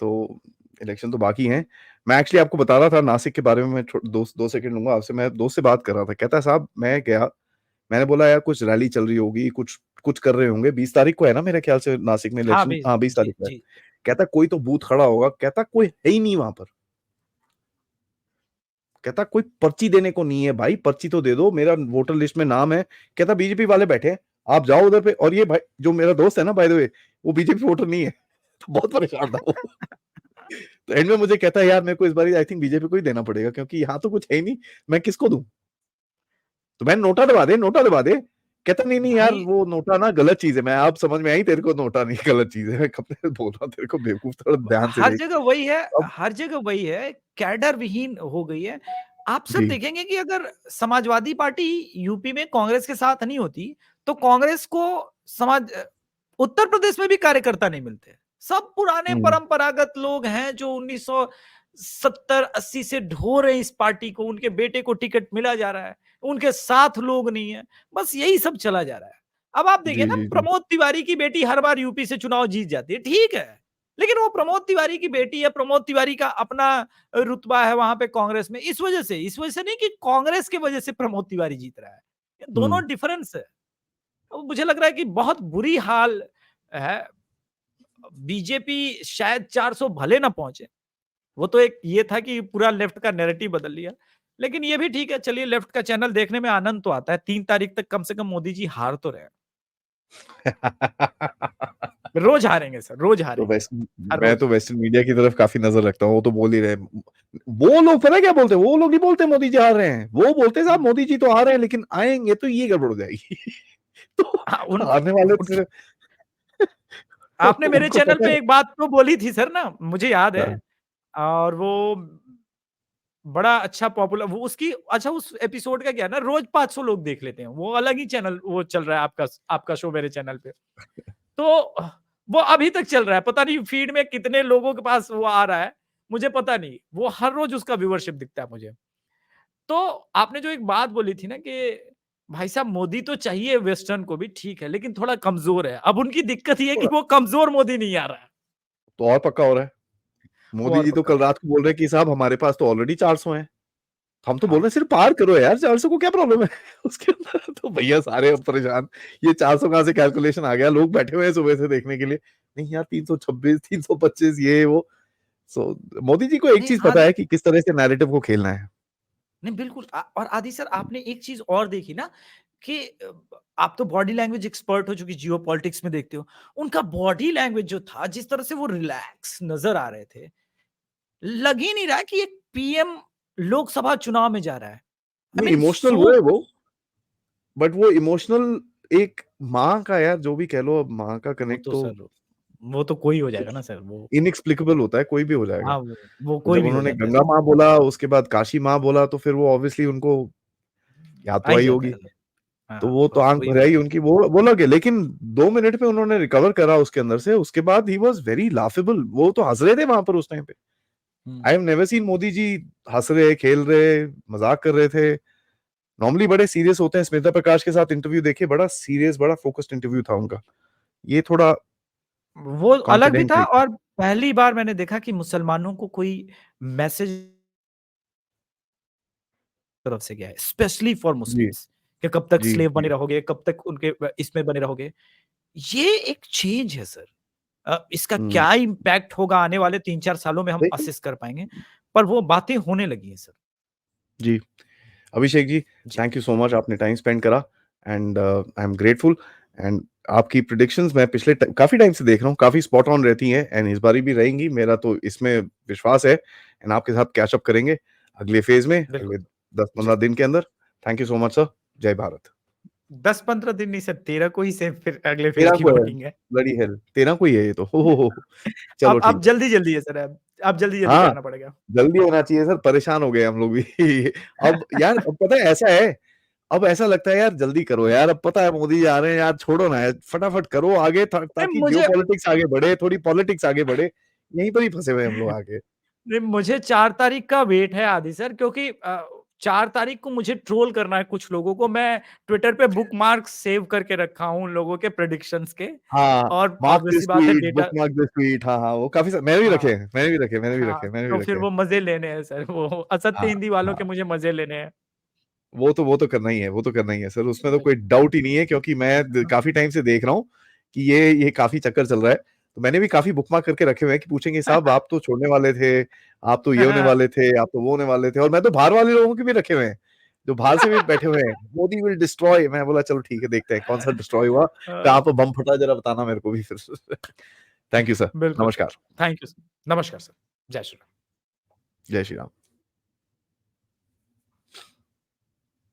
तो इलेक्शन तो बाकी हैं। मैं एक्चुअली आपको बता रहा था नासिक के बारे में, मैं 2 सेकंड लूंगा आपसे। मैं दोस्त से बात कर रहा था, कहता है साहब मैं गया, मैंने बोला यार कुछ रैली चल रही होगी, कुछ कुछ कर रहे होंगे, 20 तारीख को है ना मेरे ख्याल से नासिक में हाँ इलेक्शन, बीस, हाँ 20 तारीख जी को है। जी। कहता कोई तो बूथ खड़ा होगा, कहता कोई है ही नहीं वहां पर, कहता कोई पर्ची देने को नहीं है भाई, पर्ची तो दे दो, मेरा वोटर लिस्ट में नाम है। कहता बीजेपी वाले बैठे हैं, आप जाओ उधर पे। और ये भाई जो मेरा दोस्त है ना, बाय द वे, वो बीजेपी वोटर नहीं है। तो बहुत परेशान था वो। तो एंड में मुझे कहता है यार मेरे को इस बार आई थिंक बीजेपी को ही देना पड़ेगा, क्योंकि यहाँ तो कुछ है ही नहीं, मैं किसको दूं। तो मैं नोटा दबा दे, नोटा दबा दे। कहता नहीं नहीं यार, भाई वो नोटा ना गलत चीज है। मैं, आप समझ में आई तेरे को, नोटा नहीं गलत चीज है। मैं कब से बोल रहा हूँ तेरे को बेवकूफ, थोड़ा ध्यान से हर देख। जगह वही है, अब हर जगह वही है, कैडर विहीन हो गई है। आप सर जी देखेंगे कि अगर समाजवादी पार्टी यूपी में कांग्रेस के साथ नहीं होती, तो कांग्रेस को उत्तर प्रदेश में भी कार्यकर्ता नहीं मिलते। सब पुराने हम्म परंपरागत लोग हैं जो 1970-80 से ढो रहे हैं इस पार्टी को, उनके बेटे को टिकट मिला जा रहा है, उनके साथ लोग नहीं है, बस यही सब चला जा रहा है। अब आप देखिए जी ना, जी जी प्रमोद तिवारी की बेटी हर बार यूपी से चुनाव जीत जाती है, ठीक है, लेकिन वो प्रमोद तिवारी की बेटी है, प्रमोद तिवारी का अपना रुतबा है वहां पे कांग्रेस में, इस वजह से नहीं कि कांग्रेस की वजह से प्रमोद तिवारी जीत रहा है। ये हम्म दोनों डिफरेंस है। तो मुझे लग रहा है कि बहुत बुरी हाल है। बीजेपी शायद 400 भले ना पहुंचे, वो तो एक ये था कि पूरा लेफ्ट का नैरेटिव बदल लिया, लेकिन ये भी ठीक है। चलिए, लेफ्ट का चैनल देखने में आनंद तो आता है। 3 तारीख तक कम से कम मोदी जी हार तो रहे। रोज हारेंगे सर, रोज तो हारेंगे, वेस्ट हर मैं रोज। तो वेस्टर्न मीडिया की तरफ काफी नजर रखता हूँ, वो तो बोल ही रहे। वो लोग पता है क्या बोलते हैं, वो लोग नहीं बोलते मोदी जी हार रहे हैं, वो बोलते हैं साहब मोदी जी तो हार रहे हैं, लेकिन आएंगे तो ये गड़बड़ हो जाएगी। हाँ, तो हारने वाले तो उनकी सिर्फ आपने मेरे उनको चैनल पता पे है। एक बात तो बोली थी सर ना, मुझे याद है। हाँ, और वो बड़ा अच्छा पॉपुलर, वो उसकी अच्छा, उस एपिसोड का क्या है ना, रोज 500 लोग देख लेते हैं। वो अलग ही चैनल वो चल रहा है, आपका आपका शो मेरे चैनल पे। तो वो अभी तक चल रहा है, पता नहीं फीड में कितने लोगों के पास वो आ रहा है, मुझे पता नहीं। वो हर रोज उसका व्यूअरशिप दिखता है मुझे। तो आपने जो एक बात बोली थी ना कि भाई साहब मोदी तो चाहिए वेस्टर्न को भी, ठीक है, लेकिन थोड़ा कमजोर है। अब उनकी दिक्कत ये है कि थोड़ा वो कमजोर मोदी नहीं आ रहा है। तो और पक्का हो रहा है। वो मोदी और जी तो पक्का कल हो रहा रात को बोल रहे हैं कि साहब हमारे पास तो ऑलरेडी 400 हैं। हम तो है। बोल रहे हाँ, हैं सिर्फ पार करो यार, 400 को क्या प्रॉब्लम है। उसके अंदर तो भैया सारे अब परेशान, ये 400 कहां से कैलकुलेशन आ गया, लोग बैठे हुए हैं सुबह से देखने के लिए। नहीं यार 326, 325, ये वो। सो मोदी जी को एक नहीं चीज पता आदि, है कि किस तरह से नैरेटिव को खेलना है। नहीं बिल्कुल। और आदि सर, आपने एक चीज और देखी ना कि आप तो बॉडी लैंग्वेज एक्सपर्ट हो, चूंकि जियो पॉलिटिक्स में देखते हो। उनका बॉडी लैंग्वेज जो था, जिस तरह से वो रिलैक्स नजर आ रहे थे, लग ही नहीं रहा कि एक पीएम लोकसभा चुनाव में जा रहा है। आई नहीं मीन इमोशनल सो, वो है वो, बट वो इमोशनल एक माँ का, यार जो भी कह लो, अब माँ का वो कनेक्ट तो तो सर, वो तो कोई हो जाएगा ना सर वो। इनएक्सप्लिकेबल होता है, कोई भी हो जाएगा। हाँ, वो तो कोई जब भी हो उन्होंने जाता है गंगा सर। माँ बोला, उसके बाद काशी माँ बोला, तो फिर वो ऑब्वियसली उनको याद आ तो ही आई जाता होगी। है सर। तो हाँ, वो तो बस आंख वही भर बात। आई उनकी, वो लगे। लेकिन 2 मिनट में उन्होंने रिकवर करा उसके अंदर से। उसके बाद ही वॉज वेरी लाफेबल, वो तो हंस रहे थे वहां पर उस टाइम पे। I have never seen Modi ji हंस रहे, खेल रहे, मजाक कर रहे थे। नॉर्मली बड़े सीरियस होते हैं। स्मिता प्रकाश के साथ इंटरव्यू देखिए, बड़ा सीरियस, बड़ा फोकस्ड इंटरव्यू था उनका। ये थोड़ा वो अलग भी कॉन्फिडेंट था है। और पहली बार मैंने देखा कि मुसलमानों को कोई मैसेज तरफ से गया है, स्पेशली फॉर जी, मुस्लिम्स कि कब तक जी, स्लेव बने जी, रहोगे, कब तक उनके इसमें बने रहोगे। ये एक चेंज है सर। इसका हुँ। क्या इम्पैक्ट होगा आने वाले 3-4 सालों में हम देखिए असेस कर पाएँगे, पर वो बातें होने लगी हैं सर। जी, अभिषेक जी, जी, थैंक यू सो मच, आपने टाइम स्पेंड करा and I am grateful. And आपकी प्रेडिक्शंस मैं पिछले काफी टाइम से देख रहा हूँ, काफी स्पॉट ऑन रहती हैं एंड इस बारी भी रहेंगी, मेरा तो इसमें विश्वास है। एंड आपके साथ कैच अप करेंगे अगले फेज में, बिल्कुल अगले सर। जी, 10-15 दिन के अंदर। Thank you so much sir. जय भारत। 10-15 दिन नहीं सर, 13 को ही से फिर अगले फेज़ 13 की को है, वोटिंग है। ब्लडी हेल, 13 को ही है ये तो। हो। चलो ठीक अब है। जल्दी-जल्दी है सर अब जल्दी-जल्दी हाँ, करना पड़ेगा। जल्दी होना चाहिए सर, परेशान हो गए हम लोग भी। अब यार, अब पता है ऐसा है, अब ऐसा लगता है यार जल्दी करो यार, अब पता है मोदी जी आ रहे हैं यार, छोड़ो ना यार, फटाफट करो आगे नहीं ताकि मुझे जियोपॉलिटिक्स आगे बढ़े, थोड़ी पॉलिटिक्स आगे बढ़े। यहीं पर ही फंसे हुए हैं हम लोग आगे। नहीं, मुझे 4 तारीख का वेट है आदि सर क्योंकि 4 तारीख को मुझे ट्रोल करना है कुछ लोगों को। मैं ट्विटर पे बुकमार्क्स सेव करके रखा हूँ उन लोगों के प्रेडिक्शंस के हाँ, और मार्क ऑब्वियस सी दिस बात है tweet, data bookmark this tweet. हाँ, हाँ, वो काफ़ी स मैंने भी रखे हाँ, हैं, मैंने भी रखे, मैंने भी हाँ, रखे, मैंने तो भी फिर रखे हैं। वो मज़े लेने हैं सर वो असत्य हाँ, हिंदी वालों के हाँ। मुझे मज़े लेने हैं। वो तो करना ही है, वो तो करना ही है सर, उसमें तो कोई डाउट ही नहीं है, क्योंकि मैं काफी टाइम से देख रहा हूँ कि ये काफी चक्कर चल रहा है। तो मैंने भी काफी बुकमार्क करके रखे हुए हैं कि पूछेंगे साहब आप तो छोड़ने वाले थे, आप तो ये होने वाले थे, आप तो वो होने वाले थे। और मैं तो बाहर वाले लोगों के भी रखे हुए हैं, जो बाहर से भी बैठे हुए हैं, मोदी विल डिस्ट्रॉय। मैं बोला चलो ठीक है, देखते हैं कौन सा डिस्ट्रॉय हुआ, अ, कहाँ पर बम फटा, जरा बताना मेरे को भी फिर। Thank you sir. बिल्कुल सर। नमस्कार। Thank you sir. नमस्कार सर। जय श्री राम। जय श्री राम।